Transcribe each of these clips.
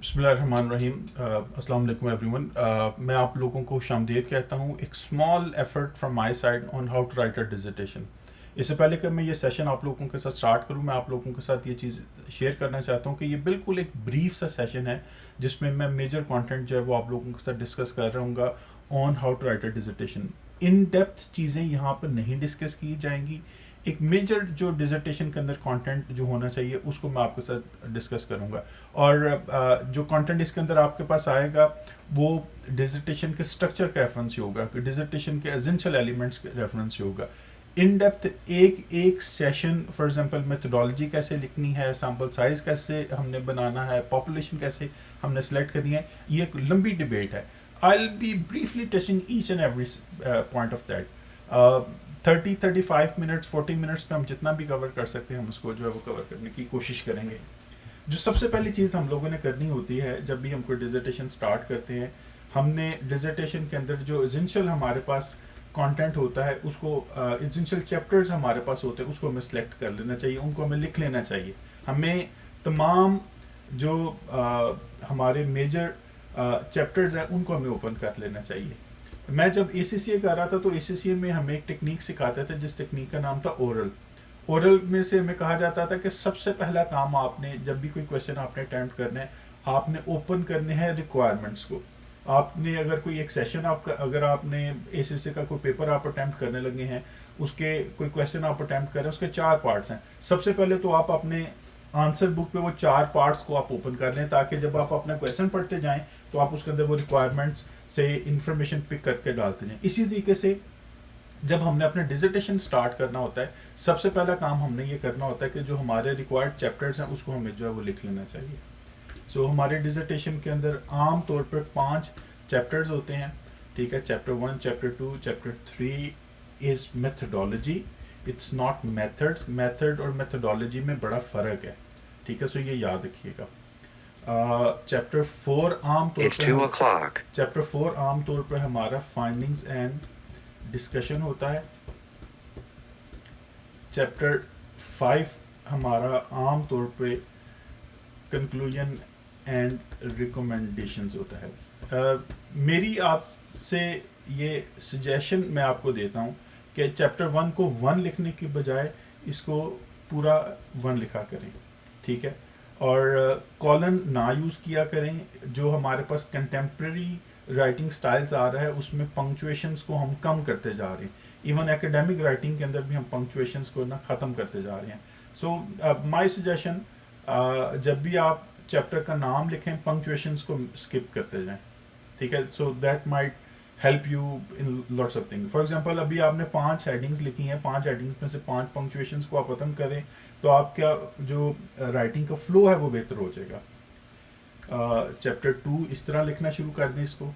बिस्मिल्लाहिर्रहमानिर्रहीम। अस्सलाम वालेकुम एवरीवन। मैं आप लोगों को खुशामदीद कहता हूँ। एक small effort from my side on how to write a dissertation. इससे पहले कि मैं ये सेशन आप लोगों के साथ स्टार्ट करूँ, मैं आप लोगों के साथ ये चीज़ शेयर करना चाहता हूँ कि ये बिल्कुल एक ब्रीफ सा सेशन है जिसमें मैं मेजर कंटेंट जो है वो आप लोगों के साथ डिस्कस कर रहा हूँ on how to write a dissertation. In depth चीज़ें यहाँ पर नहीं डिस्कस की जाएंगी। एक मेजर जो डिसर्टेशन के अंदर कंटेंट जो होना चाहिए उसको मैं आपके साथ डिस्कस करूँगा। और जो कंटेंट इसके अंदर आपके पास आएगा वो डिसर्टेशन के स्ट्रक्चर का रेफरेंस ही होगा, डिसर्टेशन के एसेंशियल एलिमेंट्स के रेफरेंस ही होगा। इन डेप्थ एक एक सेशन, फॉर एग्जांपल मेथोडोलॉजी कैसे लिखनी है, सैम्पल साइज कैसे हमने बनाना है, पॉपुलेशन कैसे हमने सेलेक्ट करनी है, ये एक लंबी डिबेट है। I will be briefly touching each and every point of that. 35 minutes 40 minutes में हम जितना भी कवर कर सकते हैं हम उसको जो है वो कवर करने की कोशिश करेंगे। जो सबसे पहली चीज़ हम लोगों ने करनी होती है जब भी हम कोई डिसर्टेशन स्टार्ट करते हैं, हमने डिसर्टेशन के अंदर जो एसेंशियल हमारे पास कंटेंट होता है उसको, एसेंशियल चैप्टर्स हमारे पास होते हैं उसको हमें सेलेक्ट कर लेना चाहिए, उनको हमें लिख लेना चाहिए। हमें तमाम जो हमारे मेजर चैप्टर्स हैं उनको हमें ओपन कर लेना चाहिए। मैं जब ACCA कर रहा था तो ACCA में हमें एक टेक्निक सिखाते थे जिस टेक्निक का नाम था ओरल। ओरल में से हमें कहा जाता था कि सबसे पहला काम आपने जब भी कोई क्वेश्चन आपने अटैम्प्ट करना है, आपने ओपन करने हैं रिक्वायरमेंट्स को। आपने अगर कोई एक सेशन आपका, अगर आपने ACCA का कोई पेपर आप अटैम्प्ट करने लगे हैं, उसके कोई क्वेश्चन आप अटैम्प्ट कर रहे हैं, उसके 4 पार्ट्स हैं। सबसे पहले तो आप अपने आंसर बुक पे वो 4 पार्ट्स को आप ओपन कर लें ताकि जब आप अपना क्वेश्चन पढ़ते जाएं तो आप उसके अंदर वो रिक्वायरमेंट्स से इंफॉर्मेशन पिक करके डालते जाएं। इसी तरीके से जब हमने अपना डिसर्टेशन स्टार्ट करना होता है, सबसे पहला काम हमने ये करना होता है कि जो हमारे रिक्वायर्ड चैप्टर्स हैं उसको हमें जो है वो लिख लेना चाहिए। हमारे डिसर्टेशन के अंदर आम तौर पर 5 चैप्टर्स होते हैं। ठीक है, chapter 1, chapter 2, chapter 3 is methodology, it's not methods. Method और मेथडोलॉजी में बड़ा फ़र्क है। ठीक है, ये याद रखिएगा। चैप्टर 4 आम तौर It's पे 2 o'clock. चैप्टर 4 आम तौर पे हमारा फाइंडिंग्स एंड डिस्कशन होता है। चैप्टर 5 हमारा आम तौर पे कंक्लूजन एंड रिकमेंडेशंस होता है। मेरी आपसे ये सजेशन मैं आपको देता हूँ कि चैप्टर 1 को 1 लिखने की बजाय इसको पूरा 1 लिखा करें। ठीक है, और कॉलन ना यूज़ किया करें। जो हमारे पास कंटेम्प्रेरी राइटिंग स्टाइल्स आ रहा है उसमें पंक्चुएशंस को हम कम करते जा रहे हैं। इवन एकेडमिक राइटिंग के अंदर भी हम पंक्चुएशंस को ना ख़त्म करते जा रहे हैं। माय सजेशन, जब भी आप चैप्टर का नाम लिखें पंक्चुएशंस को स्किप करते जाएं। ठीक है, so that might help you in lots of thing. For example अभी आपने 5 हेडिंग्स लिखी हैं, 5 हेडिंग्स में से 5 पंक्चुएशंस को आप खत्म करें तो आपका जो राइटिंग का फ्लो है वो बेहतर हो जाएगा। चैप्टर 2 इस तरह लिखना शुरू कर दें इसको।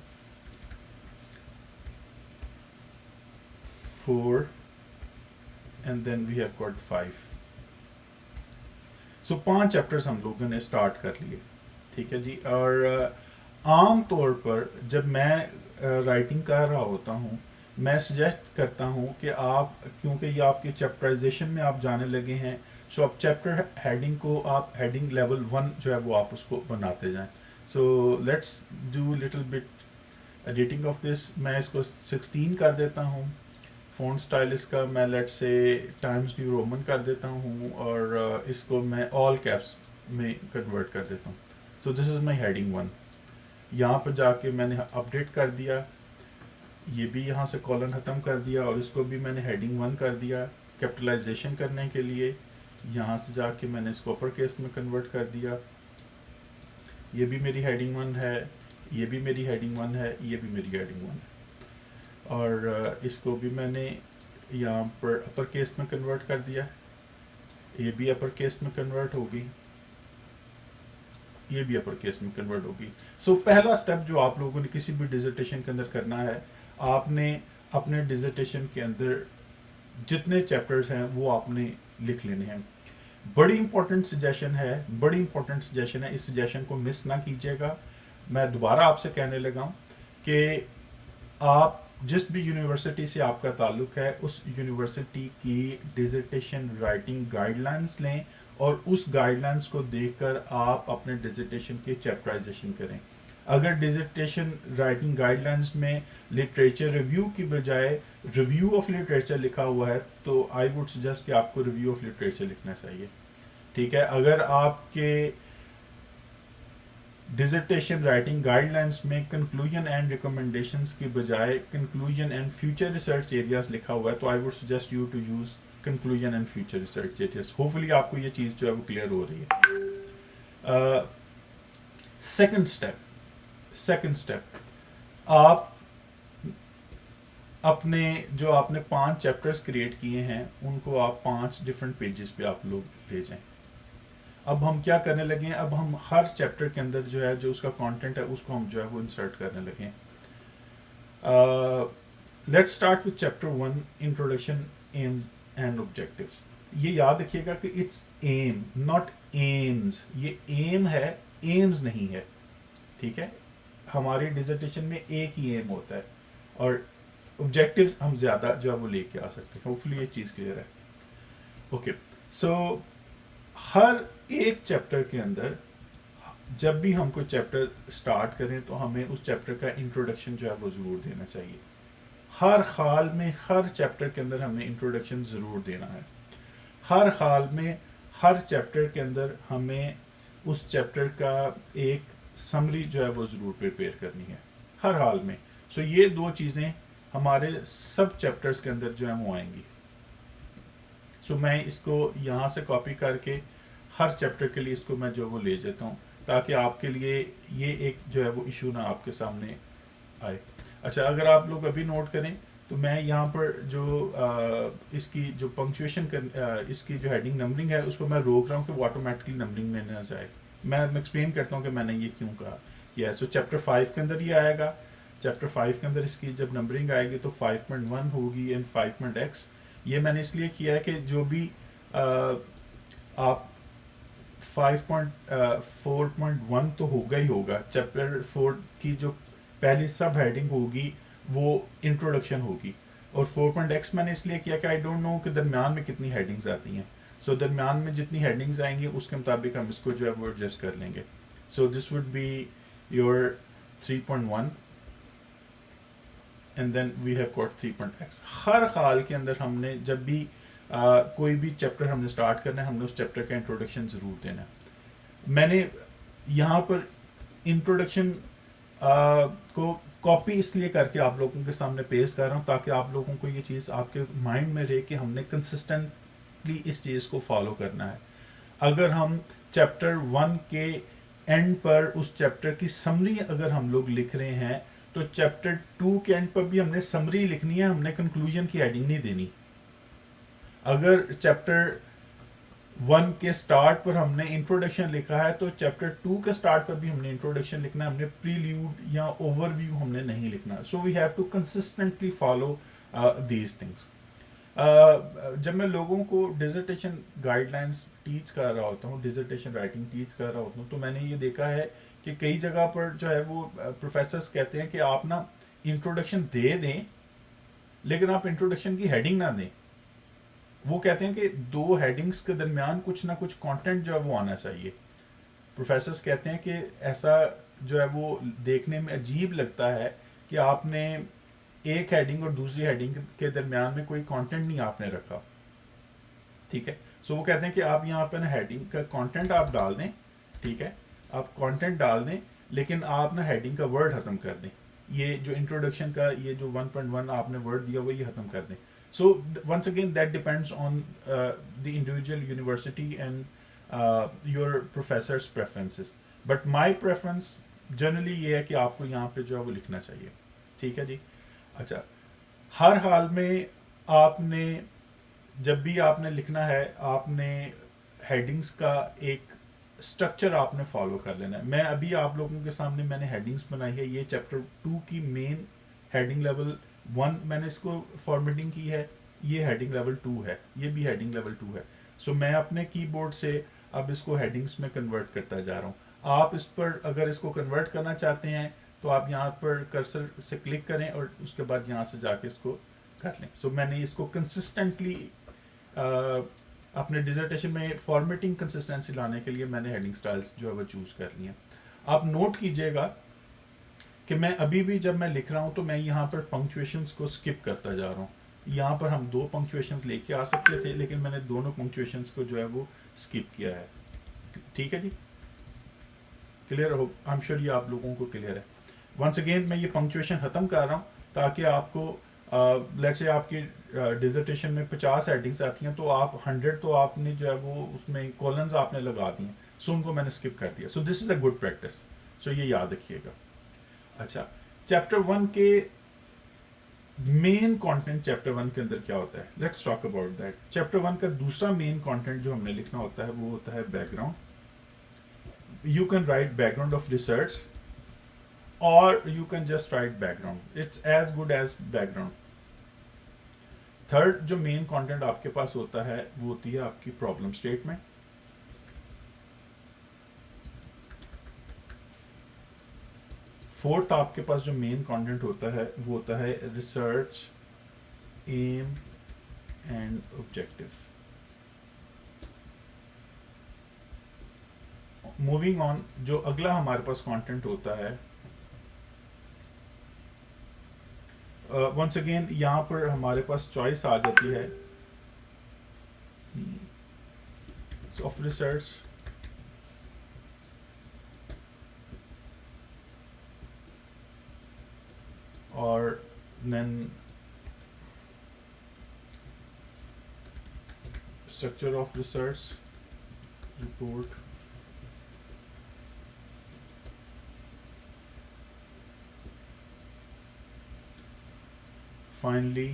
4 and then we have got 5। 5 chapters हम लोगों ने स्टार्ट कर लिए। ठीक है जी, और आम तौर पर जब मैं राइटिंग कर रहा होता हूँ मैं सजेस्ट करता हूँ कि आप, क्योंकि ये आपके चैप्टराइजेशन में आप जाने लगे हैं, आप चैप्टर हेडिंग को आप हेडिंग लेवल 1 जो है वो आप उसको बनाते जाएं। Let's do little bit editing of this. मैं इसको 16 कर देता हूँ। फ़ॉन्ट स्टाइल इसका मैं let's say times new Roman कर देता हूँ और इसको मैं ऑल कैप्स में कन्वर्ट कर देता हूँ। This is my heading 1। यहाँ पर जाके मैंने अपडेट कर दिया, ये भी यहाँ से कॉलन ख़त्म कर दिया और इसको भी मैंने हेडिंग 1 कर दिया। कैपिटलाइजेशन करने के लिए यहाँ से जाके मैंने इसको अपर केस में कन्वर्ट कर दिया। ये भी मेरी हेडिंग 1 है, ये भी मेरी हेडिंग 1 है, ये भी मेरी हेडिंग 1 है। और इसको भी मैंने यहाँ पर अपर केस में कन्वर्ट कर दिया, ये भी अपर केस में कन्वर्ट होगी, ये भी अपर केस में कन्वर्ट होगी। पहला स्टेप जो आप लोगों ने किसी भी डिसर्टेशन के अंदर करना है, आपने अपने डिसर्टेशन के अंदर जितने चैप्टर्स हैं वो आपने लिख लेने हैं। बड़ी इंपॉर्टेंट सजेशन है, बड़ी इंपॉर्टेंट सजेशन है, इस सजेशन को मिस ना कीजिएगा। मैं दोबारा आपसे कहने लगा हूँ कि आप जिस भी यूनिवर्सिटी से आपका ताल्लुक़ है उस यूनिवर्सिटी की डिसर्टेशन राइटिंग गाइडलाइंस लें, और उस गाइडलाइंस को देखकर आप अपने डिसर्टेशन की चैप्टराइजेशन करें। अगर डिसर्टेशन राइटिंग गाइडलाइंस में लिटरेचर रिव्यू की बजाय रिव्यू ऑफ लिटरेचर लिखा हुआ है तो आई वुड सजेस्ट कि आपको रिव्यू ऑफ लिटरेचर लिखना चाहिए। ठीक है, अगर आपके डिसर्टेशन राइटिंग गाइडलाइंस में कंक्लूजन एंड रिकमेंडेशंस की बजाय conclusion and future research areas लिखा हुआ है तो I would suggest you to use conclusion and future research areas. Hopefully आपको ये चीज़ जो है वो क्लियर हो रही है। सेकंड स्टेप आप अपने जो आपने 5 चैप्टर्स क्रिएट किए हैं उनको आप 5 डिफरेंट पेजेस पे आप लोग भेजें। अब हम क्या करने लगे हैं, अब हम हर चैप्टर के अंदर जो है जो उसका कंटेंट है उसको हम जो है वो इंसर्ट करने लगे हैं। Let's start with chapter 1 introduction AIIMS and objectives. ये याद रखिएगा कि इट्स एम नॉट एम्स, ये एम है, एम्स नहीं है। ठीक है, हमारी डिसर्टेशन में एक ही एम होता है और ऑब्जेक्टिव्स हम ज़्यादा जो है वो लेके आ सकते हैं। होपफुली ये चीज़ क्लियर है। ओके, सो हर एक चैप्टर के अंदर जब भी हम कोई चैप्टर स्टार्ट करें तो हमें उस चैप्टर का इंट्रोडक्शन जो है वो ज़रूर देना चाहिए। हर हाल में हर चैप्टर के अंदर हमें इंट्रोडक्शन ज़रूर देना है। हर हाल में हर चैप्टर के अंदर हमें उस चैप्टर का एक समरी जो है वो ज़रूर प्रिपेयर करनी है हर हाल में। सो ये दो चीज़ें हमारे सब चैप्टर्स के अंदर जो है वो आएंगी। सो मैं इसको यहाँ से कॉपी करके हर चैप्टर के लिए इसको मैं जो वो ले जाता हूँ ताकि आपके लिए ये एक जो है वो इशू ना आपके सामने आए। अच्छा, अगर आप लोग अभी नोट करें तो मैं यहाँ पर जो इसकी जो पंक्चुएशन इसकी जो हेडिंग नंबरिंग है उसको मैं रोक रहा हूँ कि वो ऑटोमेटिकली नंबरिंग में ना जाए। मैं एक्सप्लेन करता हूँ कि मैंने ये क्यों कहा किया है। सो चैप्टर 5 के अंदर ये आएगा। चैप्टर 5 के अंदर इसकी जब नंबरिंग आएगी तो 5.1 होगी एंड 5.x। ये मैंने इसलिए किया है कि जो भी आप 5.4.1 तो होगा ही होगा। चैप्टर 4 की जो पहली सब हेडिंग होगी वो इंट्रोडक्शन होगी और 4.x मैंने इसलिए किया कि आई डोंट नो कि दरमियान में कितनी हेडिंग्स आती हैं। सो दरमियान में जितनी हेडिंग्स आएंगी उसके मुताबिक हम इसको जो है वो एडजस्ट कर लेंगे। So this would be your 3.1 and then we have got 3.x। हर हाल के अंदर हमने जब भी कोई भी चैप्टर हमने स्टार्ट करना है हमने उस चैप्टर का इंट्रोडक्शन ज़रूर देना है। मैंने यहाँ पर इंट्रोडक्शन को कॉपी इसलिए करके आप लोगों के सामने पेश कर रहा हूँ ताकि आप लोगों को ये चीज़ आपके माइंड में रहे कि हमने कंसिस्टेंटली इस चीज़ को फॉलो करना है। अगर हम चैप्टर 1 के एंड पर उस चैप्टर की समरी अगर हम लोग लिख रहे हैं तो चैप्टर 2 के एंड पर भी हमने समरी लिखनी है, हमने कंक्लूजन की हेडिंग नहीं देनी। अगर चैप्टर 1 के स्टार्ट पर हमने इंट्रोडक्शन लिखा है तो चैप्टर 2 के स्टार्ट पर भी हमने इंट्रोडक्शन लिखना है, हमने प्रील्यूड या ओवरव्यू हमने नहीं लिखना। So we have to consistently follow these things. जब मैं लोगों को डिसर्टेशन गाइडलाइंस टीच कर रहा होता हूँ, डिसर्टेशन राइटिंग टीच कर रहा होता हूँ तो मैंने ये देखा है कि कई जगह पर जो है वो प्रोफेसर्स कहते हैं कि आप ना इंट्रोडक्शन दे दें लेकिन आप इंट्रोडक्शन की हेडिंग ना दें। वो कहते हैं कि 2 हेडिंग्स के दरमियान कुछ ना कुछ कंटेंट जो है वो आना चाहिए। प्रोफेसर्स कहते हैं कि ऐसा जो है वो देखने में अजीब लगता है कि आपने एक हेडिंग और दूसरी हेडिंग के दरमियान में कोई कंटेंट नहीं आपने रखा। ठीक है, सो वो कहते हैं कि आप यहाँ पर ना हेडिंग का कंटेंट आप डाल दें। ठीक है, आप कंटेंट डाल दें लेकिन आप ना हेडिंग का वर्ड ख़त्म कर दें। ये जो इंट्रोडक्शन का ये जो 1.1 आपने वर्ड दिया वो ये ख़त्म कर दें। So once again that depends on the individual university and your professor's preferences. But my preference generally ये है कि आपको यहाँ पे जो है वो लिखना चाहिए। ठीक है जी। अच्छा, हर हाल में आपने जब भी आपने लिखना है आपने हेडिंग्स का एक स्ट्रक्चर आपने फॉलो कर लेना है। मैं अभी आप लोगों के सामने मैंने हेडिंग्स बनाई है। ये चैप्टर 2 की मेन हेडिंग लेवल 1 मैंने इसको फॉर्मेटिंग की है, ये हेडिंग लेवल 2 है, ये भी हेडिंग लेवल 2 है। सो मैं अपने कीबोर्ड से अब इसको हेडिंग्स में कन्वर्ट करता जा रहा हूँ। आप इस पर अगर इसको कन्वर्ट करना चाहते हैं तो आप यहाँ पर कर्सर से क्लिक करें और उसके बाद यहाँ से जाके इसको कर लें। सो मैंने इसको कंसिस्टेंटली अपने डिजर्टेशन में फॉर्मेटिंग कंसिस्टेंसी लाने के लिए मैंने हेडिंग स्टाइल्स जो है वो चूज़ कर लिए। आप नोट कीजिएगा कि मैं अभी भी जब मैं लिख रहा हूँ तो मैं यहाँ पर पंक्चुएशंस को स्किप करता जा रहा हूँ। यहाँ पर हम 2 पंक्चुएशंस लेके आ सकते थे, लेकिन मैंने दोनों पंक्चुएशंस को जो है वो स्किप किया है। ठीक है जी, क्लियर हो? आई एम श्योर ये आप लोगों को क्लियर है। वंस अगेन मैं ये पंक्चुएशन ख़त्म कर रहा हूँ ताकि आपको लेट्स से आपकी डिजर्टेशन में 50 हेडिंग्स आती हैं तो आप 100 तो आपने जो है वो उसमें कॉलम्स आपने लगा दिए, सो उनको मैंने स्किप कर दिया। So this is a good practice, so ये याद रखिएगा। अच्छा, चैप्टर 1 के मेन कंटेंट चैप्टर 1 के अंदर क्या होता है, let's talk about that. Chapter 1 का दूसरा मेन कंटेंट जो हमने लिखना होता है वो होता है background. You can write background of research or you can just write background, it's as good as background। Third जो मेन कंटेंट आपके पास होता है वो होती है आपकी प्रॉब्लम स्टेटमेंट। फोर्थ आपके पास जो मेन कंटेंट होता है वो होता है research aim and objectives. Moving on, जो अगला हमारे पास कंटेंट होता है वंस अगेन यहाँ पर हमारे पास चॉइस आ जाती है ऑफ रिसर्च, और then structure of research report, finally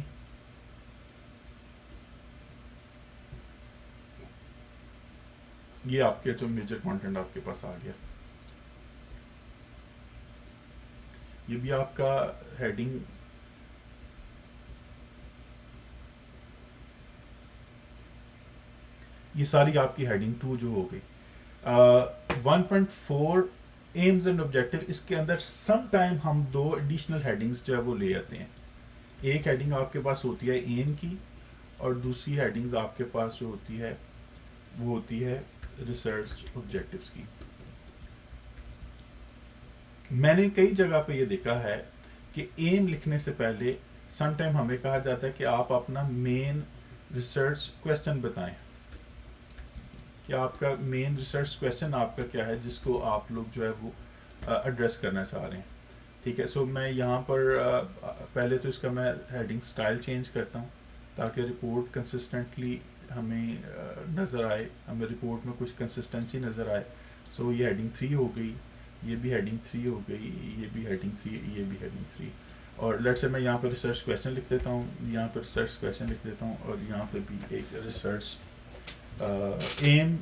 ये आपके जो मेजर कंटेंट आपके पास आ गया। ये भी आपका हेडिंग ये सारी आपकी हेडिंग 2 जो हो गई। 1.4 एम्स एंड ऑब्जेक्टिव, इसके अंदर सम टाइम हम 2 एडिशनल हेडिंग्स जो है वो ले आते हैं। एक हेडिंग आपके पास होती है एम की और दूसरी हेडिंग्स आपके पास जो होती है वो होती है रिसर्च ऑब्जेक्टिव्स की। मैंने कई जगह पे ये देखा है कि एम लिखने से पहले सम टाइम हमें कहा जाता है कि आप अपना मेन रिसर्च क्वेश्चन बताएं कि आपका मेन रिसर्च क्वेश्चन आपका क्या है जिसको आप लोग जो है वो एड्रेस करना चाह रहे हैं। ठीक है, सो मैं यहाँ पर पहले तो इसका मैं हेडिंग स्टाइल चेंज करता हूँ ताकि रिपोर्ट कंसिस्टेंटली हमें नज़र आए, हमें रिपोर्ट में कुछ कंसिस्टेंसी नज़र आए। सो ये हेडिंग 3 हो गई, ये भी हेडिंग 3 हो गई, ये भी हेडिंग 3, ये भी हेडिंग 3। और लेट्स से मैं यहाँ पर रिसर्च क्वेश्चन लिख देता हूँ, यहाँ पर रिसर्च क्वेश्चन लिख देता हूँ, और यहाँ पर भी एक research aim.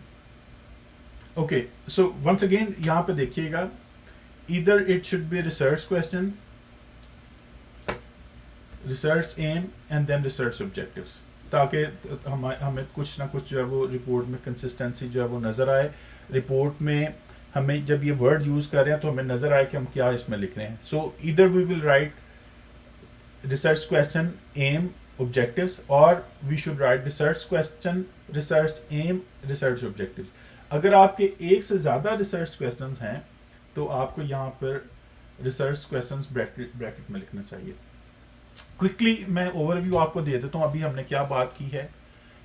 Okay, so once again यहाँ पे देखिएगा, either it should be research question, research aim and then research objectives, ताकि हमें कुछ ना कुछ जो है वो रिपोर्ट में कंसिस्टेंसी जो है वो नज़र आए। रिपोर्ट में हमें जब ये वर्ड यूज़ कर रहे हैं तो हमें नज़र आए कि हम क्या इसमें लिख रहे हैं। So either we will write research question aim objectives, और we should write research question research aim research objectives. अगर आपके एक से ज़्यादा रिसर्च क्वेश्चन हैं तो आपको यहाँ पर रिसर्च क्वेश्चंस ब्रैकेट में लिखना चाहिए। क्विकली मैं ओवरव्यू आपको दे देता हूँ अभी हमने क्या बात की है।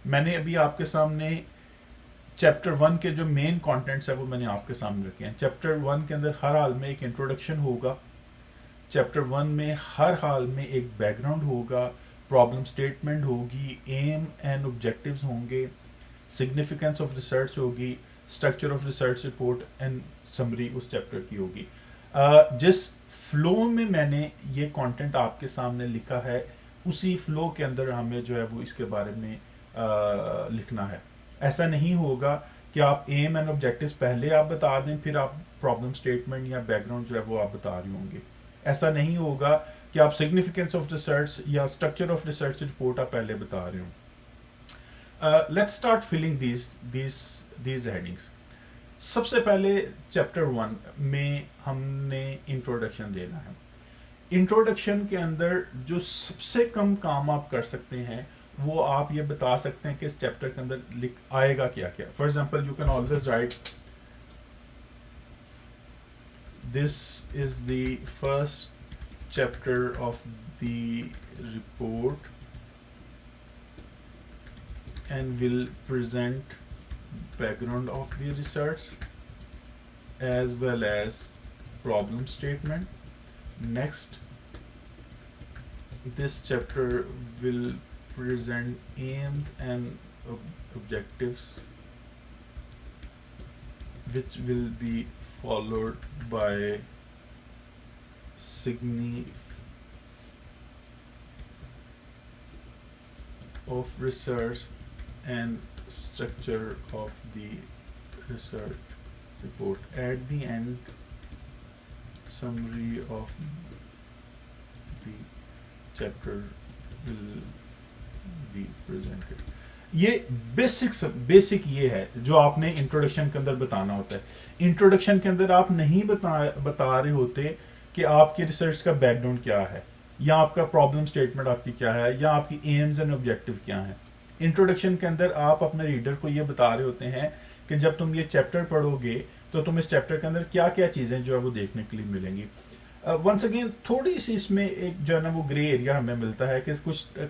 मैंने अभी आपके सामने चैप्टर 1 के जो मेन कंटेंट्स है वो मैंने आपके सामने रखे हैं। चैप्टर 1 के अंदर हर हाल में एक इंट्रोडक्शन होगा, चैप्टर 1 में हर हाल में एक बैकग्राउंड होगा, प्रॉब्लम स्टेटमेंट होगी, एम एंड ऑब्जेक्टिव्स होंगे, सिग्निफिकेंस ऑफ रिसर्च होगी, structure of research report and summary उस चैप्टर की होगी। जिस फ्लो में मैंने ये कंटेंट आपके सामने लिखा है उसी फ्लो के अंदर हमें जो है वो इसके बारे में लिखना है। ऐसा नहीं होगा कि आप एम एंड ऑब्जेक्टिव्स पहले आप बता दें फिर आप प्रॉब्लम स्टेटमेंट या बैकग्राउंड जो है वो आप बता रहे होंगे। ऐसा नहीं होगा कि आप सिग्निफिकेंस ऑफ रिसर्च या स्ट्रक्चर ऑफ रिसर्च रिपोर्ट आप पहले बता रहे हो। Let's start filling these headings। सबसे पहले चैप्टर 1 में हमने इंट्रोडक्शन देना है। इंट्रोडक्शन के अंदर जो सबसे कम काम आप कर सकते हैं वो आप ये बता सकते हैं कि इस चैप्टर के अंदर लिख आएगा क्या क्या. For example you can always right this is the first chapter of the report and will present background of the research as well as problem statement. Next, this chapter will present aims and objectives which will be followed by of research and structure of the research report. At the end, summary of the chapter will be presented. ये basic ये है जो आपने introduction के अंदर बताना होता है. इंट्रोडक्शन के अंदर आप नहीं बता रहे होते कि आपकी रिसर्च का बैकग्राउंड क्या है, या आपका प्रॉब्लम स्टेटमेंट आपकी क्या है, या आपकी एम्स एंड ऑब्जेक्टिव क्या है. इंट्रोडक्शन के अंदर आप अपने रीडर को ये बता रहे होते हैं कि जब तुम ये चैप्टर पढ़ोगे तो तुम इस चैप्टर के अंदर क्या क्या चीज़ें जो है वो देखने के लिए मिलेंगी. वंस अगेन थोड़ी सी इसमें एक जो है ना वो ग्रे एरिया हमें मिलता है कि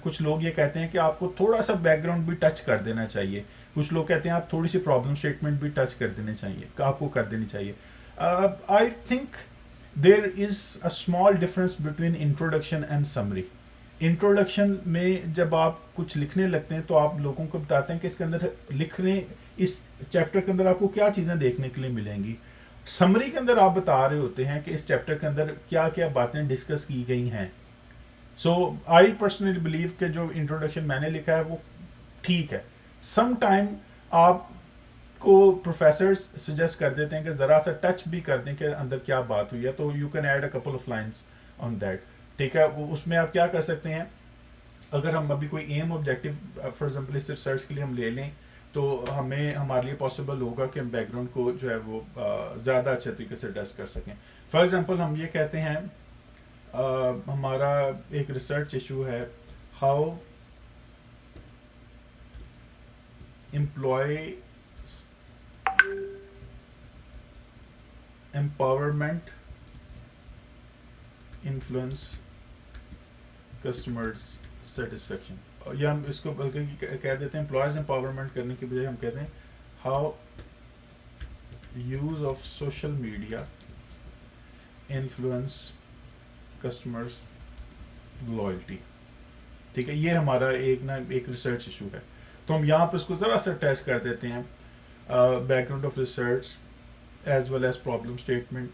कुछ लोग ये कहते हैं कि आपको थोड़ा सा बैकग्राउंड भी टच कर देना चाहिए. कुछ लोग कहते हैं आप थोड़ी सी प्रॉब्लम स्टेटमेंट भी टच कर देने चाहिए, आपको कर देनी चाहिए. I think there is a small difference between introduction and summary. Introduction में जब आप कुछ लिखने लगते हैं तो आप लोगों को बताते हैं कि इसके अंदर इस चैप्टर के अंदर आपको क्या चीज़ें देखने के लिए मिलेंगी. समरी के अंदर आप बता रहे होते हैं कि इस चैप्टर के अंदर क्या क्या बातें डिस्कस की गई हैं. सो आई पर्सनली बिलीव कि जो इंट्रोडक्शन मैंने लिखा है वो ठीक है. सम टाइम आपको प्रोफेसर्स सजेस्ट कर देते हैं कि ज़रा सा टच भी कर दें कि अंदर क्या बात हुई है, तो you can add a couple of lines on that. ठीक है, उसमें आप क्या कर सकते हैं, अगर हम अभी कोई एम ऑब्जेक्टिव फॉर एग्जांपल इस रिसर्च के लिए हम ले लें तो हमारे लिए पॉसिबल होगा कि हम बैकग्राउंड को जो है वो ज़्यादा अच्छे तरीके से एड्रेस कर सकें. फॉर एग्जांपल हम ये कहते हैं हमारा एक रिसर्च इशू है how employ empowerment influence customers satisfaction. या हम इसको बल्कि कह देते हैं एम्प्लॉयज एम्पावरमेंट करने के बजाय हम कहते हैं how use of social media influence customers loyalty. ठीक है, ये हमारा एक रिसर्च इशू है. तो हम यहाँ पर इसको ज़रा सा अटैच कर देते हैं background of research as well as problem statement.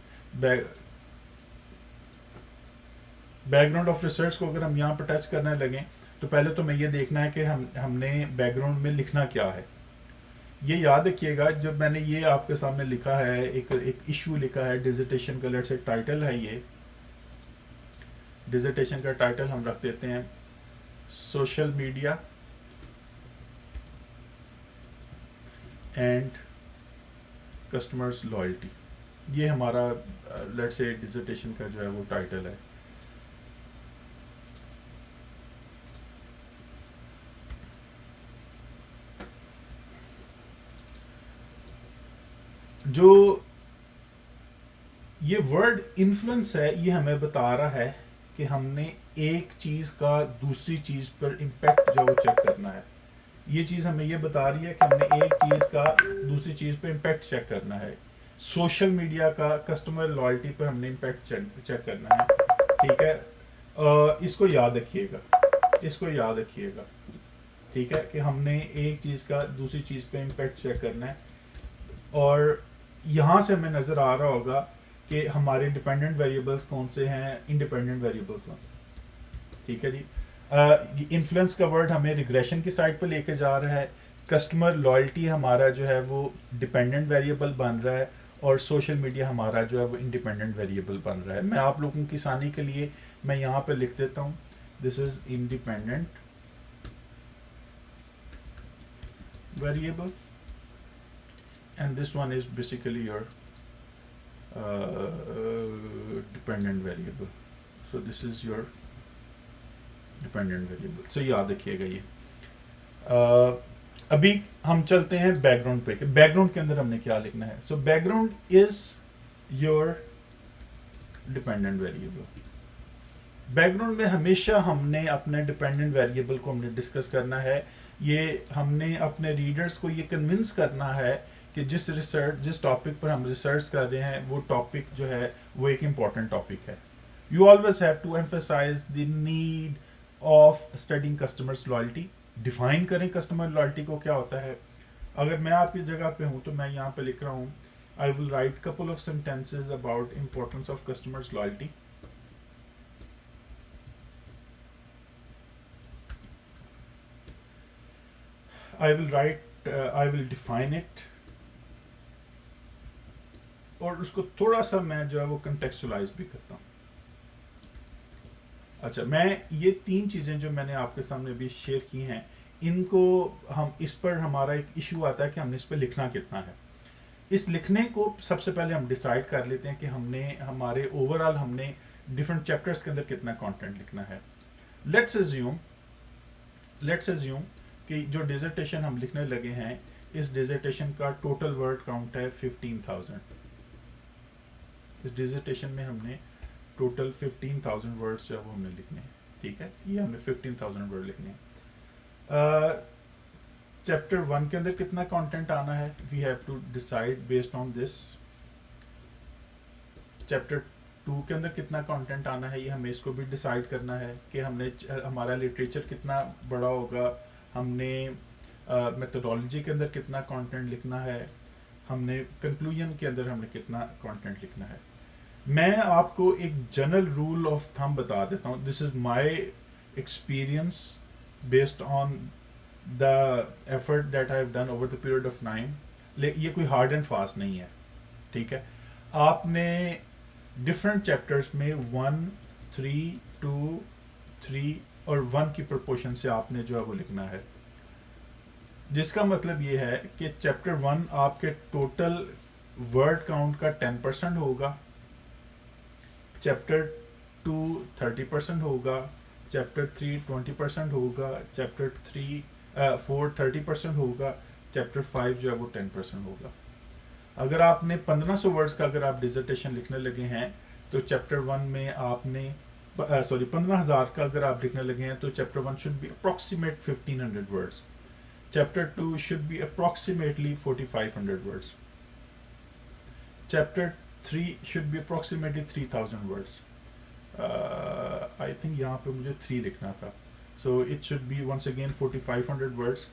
Background of research को अगर हम यहाँ पर टच करने लगें तो पहले तो मैं ये देखना है कि हमने बैकग्राउंड में लिखना क्या है. ये याद रखिएगा, जब मैंने ये आपके सामने लिखा है एक इशू लिखा है डिसर्टेशन का, लेट्स से टाइटल है, ये डिसर्टेशन का टाइटल हम रख देते हैं social media and customers loyalty. ये हमारा लेट्स से डिसर्टेशन का जो है वो टाइटल है. जो ये वर्ड इन्फ्लुएंस है ये हमें बता रहा है कि हमने एक चीज़ का दूसरी चीज़ पर इम्पैक्ट जो वो चेक करना है. ये चीज़ हमें ये बता रही है कि हमने एक चीज़ का दूसरी चीज़ पर इम्पैक्ट चेक करना है. सोशल मीडिया का कस्टमर लॉयल्टी पर हमने इम्पैक्ट चेक करना है. ठीक है, इसको याद रखिएगा. ठीक है, कि हमने एक चीज़ का दूसरी चीज़ पर इम्पैक्ट चेक करना है. और यहाँ से हमें नज़र आ रहा होगा कि हमारे डिपेंडेंट वेरिएबल्स कौन से हैं, इंडिपेंडेंट वेरिएबल्स कौन. ठीक है जी. इन्फ्लुएंस का वर्ड हमें रिग्रेशन की साइड पर लेके जा रहा है. कस्टमर लॉयल्टी हमारा जो है वो डिपेंडेंट वेरिएबल बन रहा है और सोशल मीडिया हमारा जो है वो इंडिपेंडेंट वेरिएबल बन रहा है. मैं आप लोगों की आसानी के लिए मैं यहाँ पर लिख देता हूँ this is independent variable and this one is basically your dependent variable. So this is your dependent variable. So याद रखिएगा ये. अभी हम चलते हैं बैकग्राउंड पे, बैकग्राउंड के अंदर हमने क्या लिखना है. So background is your dependent variable. Background में हमेशा हमने अपने डिपेंडेंट वेरिएबल को हमने डिस्कस करना है. ये हमने अपने रीडर्स को ये कन्विंस करना है कि जिस टॉपिक पर हम रिसर्च कर रहे हैं वो टॉपिक जो है वो एक इम्पॉर्टेंट टॉपिक है. You always have to emphasize the need of studying customers loyalty. Define करें कस्टमर लॉयल्टी को क्या होता है. अगर मैं आपकी जगह पे हूँ तो मैं यहाँ पे लिख रहा हूँ, I will write couple of sentences about importance of customers loyalty. I will define it, और उसको थोड़ा सा मैं जो है वो कंटेक्चुअलाइज भी करता हूँ. अच्छा, मैं ये 3 चीज़ें जो मैंने आपके सामने भी शेयर की हैं, इनको हम इस पर हमारा एक इशू आता है कि हमने इस पर लिखना कितना है. इस लिखने को सबसे पहले हम डिसाइड कर लेते हैं कि हमने हमारे ओवरऑल हमने डिफरेंट चैप्टर्स के अंदर कितना कंटेंट लिखना है. लेट्स अज्यूम कि जो डिजर्टेशन हम लिखने लगे हैं, इस डिजर्टेशन का टोटल वर्ड काउंट है 15,000. इस डिजर्टेशन में हमने टोटल 15,000 वर्ड्स जो है वो हमने लिखने हैं. ठीक है, ये हमने 15,000 वर्ड लिखने हैं. चैप्टर 1 के अंदर कितना कंटेंट आना है, we have to decide based on this. Chapter 2 के अंदर कितना कंटेंट आना है, ये हमें इसको भी डिसाइड करना है कि हमने हमारा लिटरेचर कितना बड़ा होगा. हमने मेथोडोलॉजी के अंदर कितना कंटेंट लिखना है. हमने कंक्लूजन के अंदर हमने कितना कंटेंट लिखना है. मैं आपको एक जनरल रूल ऑफ थंब बता देता हूँ. This is my experience based on the effort that I have done over the period of time. ये कोई हार्ड एंड फास्ट नहीं है. ठीक है, आपने डिफरेंट चैप्टर्स में 1, 3, 2, 3 और 1 की प्रोपोर्शन से आपने जो है वो लिखना है. जिसका मतलब ये है कि चैप्टर 1 आपके टोटल वर्ड काउंट का 10% होगा. चैप्टर 2 30% होगा. चैप्टर 3 20% होगा. चैप्टर 4 30% होगा. चैप्टर 5 जो है वो 10% होगा. अगर आपने 1500 वर्ड्स का अगर आप डिजर्टेशन लिखने लगे हैं तो चैप्टर 1 में आपने 15,000 का अगर आप लिखने लगे हैं तो chapter 1 should be approximate 1500 words. Chapter 2 should be approximately 4500 words. Chapter 3 should be approximately 3000 words. I think यहाँ पे मुझे 3 लिखना था. So it should be once again 4500 words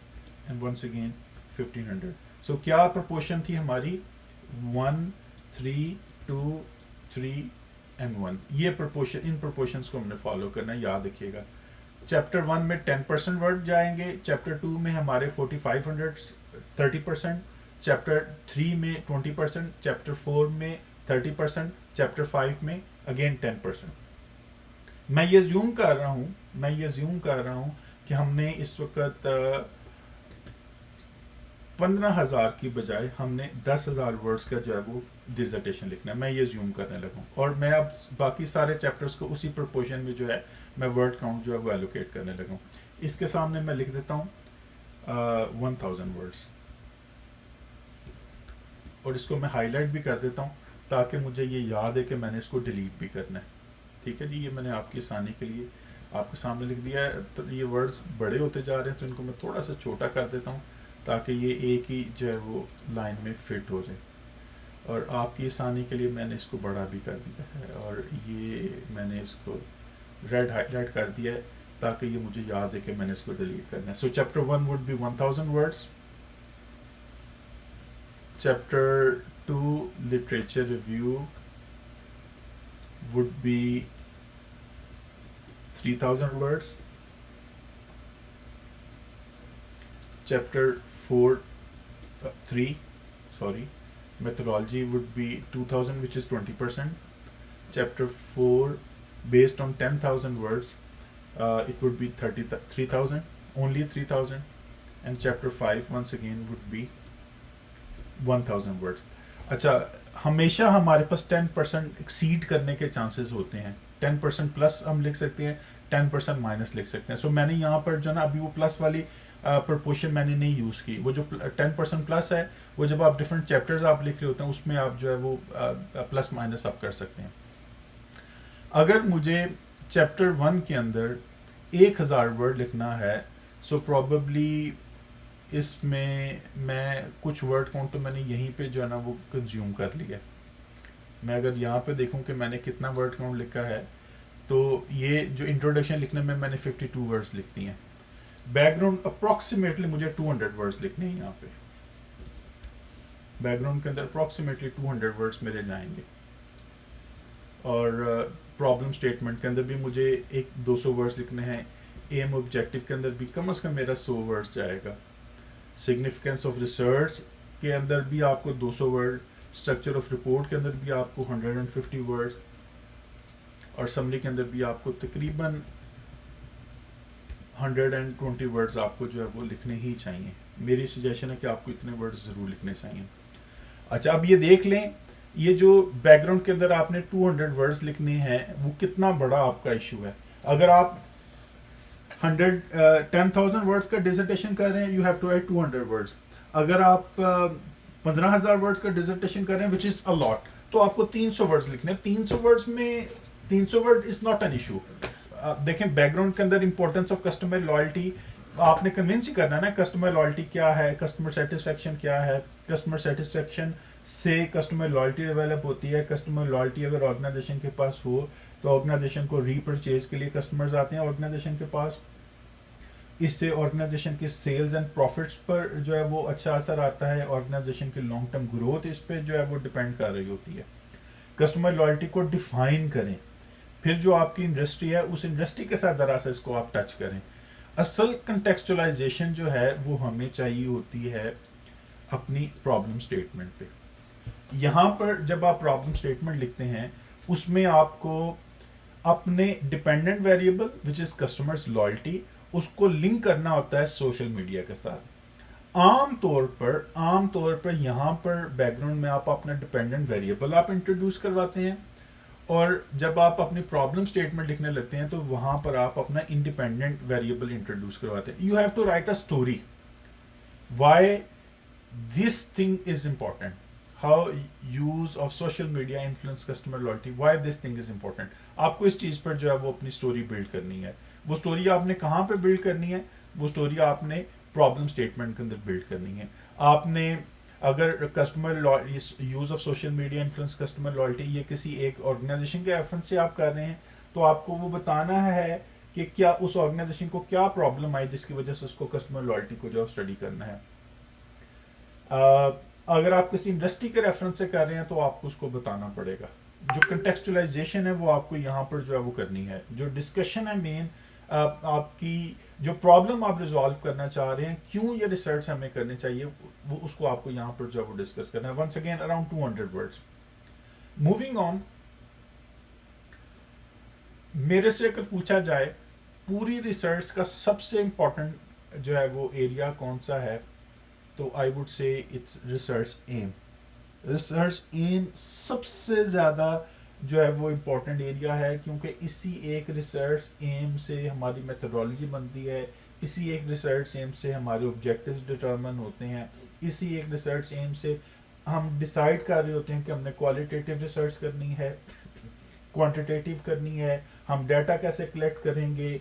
and once again 1500. सो क्या प्रोपोर्शन थी हमारी, 1, 3, 2, 3 एंड 1. ये प्रोपोर्शन, इन प्रोपोर्शंस को हमने फॉलो करना है, याद रखिएगा. चैप्टर 1 में 10% वर्ड जाएंगे. चैप्टर 2 में हमारे 4500 30%. चैप्टर 3 में 20%. चैप्टर 4 में 30%. चैप्टर 5 में अगेन 10%. मैं ये ज्यूम कर रहा हूँ कि हमने इस वक्त 15,000 की बजाय हमने 10,000 वर्ड्स का जो है वो डिजर्टेशन लिखना है. मैं ये ज्यूम करने लगा हूँ और मैं अब बाकी सारे चैप्टर्स को उसी प्रोपोर्शन में जो है मैं वर्ड काउंट जो है वो एलोकेट करने लगा हूँ. इसके सामने मैं लिख देता हूँ 1000 वर्ड्स और इसको मैं हाईलाइट भी कर देता हूँ ताकि मुझे ये याद है कि मैंने इसको डिलीट भी करना है. ठीक है जी, ये मैंने आपकी आसानी के लिए आपके सामने लिख दिया है. तो ये वर्ड्स बड़े होते जा रहे हैं तो इनको मैं थोड़ा सा छोटा कर देता हूँ ताकि ये एक ही जो है वो लाइन में फिट हो जाए. और आपकी आसानी के लिए मैंने इसको बड़ा भी कर दिया है और ये मैंने इसको रेड हाईलाइट कर दिया है ताकि ये मुझे याद है कि मैंने इसको डिलीट करना है. सो chapter 1 would be 1000 words. Chapter 2 literature review would be 3000 words. Chapter 3 methodology would be 2000, which is 20%. Chapter 4 based on 10,000 words, it would be 3,000, only 3,000. And chapter 5 once again would be 1000 words. अच्छा, हमेशा हमारे पास 10% exceed करने के chances होते हैं. 10% plus हम लिख सकते हैं, 10% माइनस लिख सकते हैं. सो मैंने यहाँ पर जो ना अभी वो प्लस वाली प्रोपोर्शन मैंने नहीं यूज़ की। वो जो 10% प्लस है, वो जब आप डिफरेंट चैप्टर्स आप लिख रहे होते हैं उसमें आप जो है वो प्लस माइनस आप कर सकते हैं। अगर मुझे चैप्टर 1 के अंदर 1000 वर्ड लिखना है, सो प्रॉबेबली इसमें मैं कुछ वर्ड काउंट तो मैंने यहीं पे जो है ना वो कंज्यूम कर लिया। मैं अगर यहाँ पे देखूँ कि मैंने कितना वर्ड काउंट लिखा है, तो ये जो इंट्रोडक्शन लिखने में मैंने 52 वर्ड्स लिख दिए हैं। बैकग्राउंड अप्रॉक्सीमेटली मुझे 200 वर्ड्स लिखने हैं यहाँ पे। बैकग्राउंड के अंदर अप्रॉक्सीमेटली 200 वर्ड्स मेरे जाएंगे। और प्रॉब्लम स्टेटमेंट के अंदर भी मुझे 200 वर्ड्स लिखने हैं। एम ऑब्जेक्टिव के अंदर भी कम से कम मेरा 100 वर्ड्स जाएगा। सिग्निफिकेंस ऑफ रिसर्च के अंदर भी आपको 200 वर्ड, स्ट्रक्चर ऑफ रिपोर्ट के अंदर भी आपको 150 वर्ड्स, और समरी के अंदर भी आपको तकरीबन 120 वर्ड्स आपको जो है वो लिखने ही चाहिए। मेरी सजेशन है कि आपको इतने वर्ड्स ज़रूर लिखने चाहिए। अच्छा, अब ये देख लें, ये जो बैकग्राउंड के अंदर आपने 200 वर्ड्स लिखने हैं, वो कितना बड़ा आपका इशू है। अगर आप 10,000 वर्ड्स का डिसर्टेशन कर रहे हैं, you have to write 200 words. अगर आप 15,000 वर्ड्स का डिसर्टेशन कर रहे हैं, विच इज़ अ लॉट, तो आपको 300 वर्ड्स लिखने हैं। 300 वर्ड्स में 300 word is not an issue. देखें, बैकग्राउंड के अंदर इंपॉर्टेंस ऑफ कस्टमर लॉयल्टी आपने कन्विंस ही करना है ना। कस्टमर लॉयल्टी क्या है, कस्टमर सेटिस्फेक्शन क्या है, कस्टमर सेटिस्फेक्शन से कस्टमर लॉयल्टी डेवलप होती है। कस्टमर लॉयल्टी अगर ऑर्गेनाइजेशन के पास हो तो ऑर्गेनाइजेशन को रीपरचेज के लिए कस्टमर्स आते हैं ऑर्गेनाइजेशन के पास। इससे ऑर्गेनाइजेशन के सेल्स एंड प्रॉफिट्स पर जो है वो अच्छा असर आता है। ऑर्गेनाइजेशन की लॉन्ग टर्म ग्रोथ इस पर जो है वो डिपेंड कर रही होती है। कस्टमर लॉयल्टी को डिफाइन करें, फिर जो आपकी इंडस्ट्री है उस इंडस्ट्री के साथ ज़रा सा इसको आप टच करें। असल कंटेक्चुअलाइजेशन जो है वो हमें चाहिए होती है अपनी प्रॉब्लम स्टेटमेंट पे। यहाँ पर जब आप प्रॉब्लम स्टेटमेंट लिखते हैं, उसमें आपको अपने dependent variable which is customers loyalty, उसको लिंक करना होता है सोशल मीडिया के साथ। आमतौर पर यहाँ पर बैकग्राउंड में आप अपना डिपेंडेंट वेरिएबल आप इंट्रोड्यूस करवाते हैं, और जब आप अपनी प्रॉब्लम स्टेटमेंट लिखने लगते हैं तो वहाँ पर आप अपना इंडिपेंडेंट वेरिएबल इंट्रोड्यूस करवाते हैं। You have to write a story why this thing is important, how use of social media influence customer loyalty, why this thing is important. आपको इस चीज़ पर जो है वो अपनी स्टोरी बिल्ड करनी है। वो स्टोरी आपने कहाँ पे बिल्ड करनी है? वो स्टोरी आपने प्रॉब्लम स्टेटमेंट के अंदर बिल्ड करनी है। आपने अगर customer use of social media influence customer loyalty, ये किसी एक ऑर्गेनाइजेशन के रेफरेंस से आप कर रहे हैं, तो आपको वो बताना है कि क्या उस ऑर्गेनाइजेशन को क्या प्रॉब्लम आई जिसकी वजह से उसको कस्टमर लॉयल्टी को जो स्टडी करना है। अगर आप किसी इंडस्ट्री के रेफरेंस से कर रहे हैं तो आपको उसको बताना पड़ेगा। जो कंटेक्चुअलाइजेशन है वो आपको यहाँ पर जो है वो करनी है। जो डिस्कशन है मेन, आपकी जो प्रॉब्लम आप रिजॉल्व करना चाह रहे हैं, क्यों ये रिसर्च हमें करनी चाहिए, वो उसको आपको यहाँ पर जो है वो डिस्कस करना है। Once again around 200 words. Moving on, मेरे से अगर पूछा जाए पूरी रिसर्च का सबसे इंपॉर्टेंट जो है वो एरिया कौन सा है, तो I would say it's research aim. Research aim सबसे ज़्यादा जो है वो इम्पोर्टेंट एरिया है, क्योंकि इसी एक रिसर्च एम से हमारी मेथडोलॉजी बनती है, इसी एक रिसर्च एम से हमारे ऑब्जेक्टिव्स डिटरमिन होते हैं, इसी एक रिसर्च एम से हम डिसाइड कर रहे होते हैं कि हमने क्वालिटेटिव रिसर्च करनी है, क्वांटिटेटिव करनी है, हम डाटा कैसे कलेक्ट करेंगे,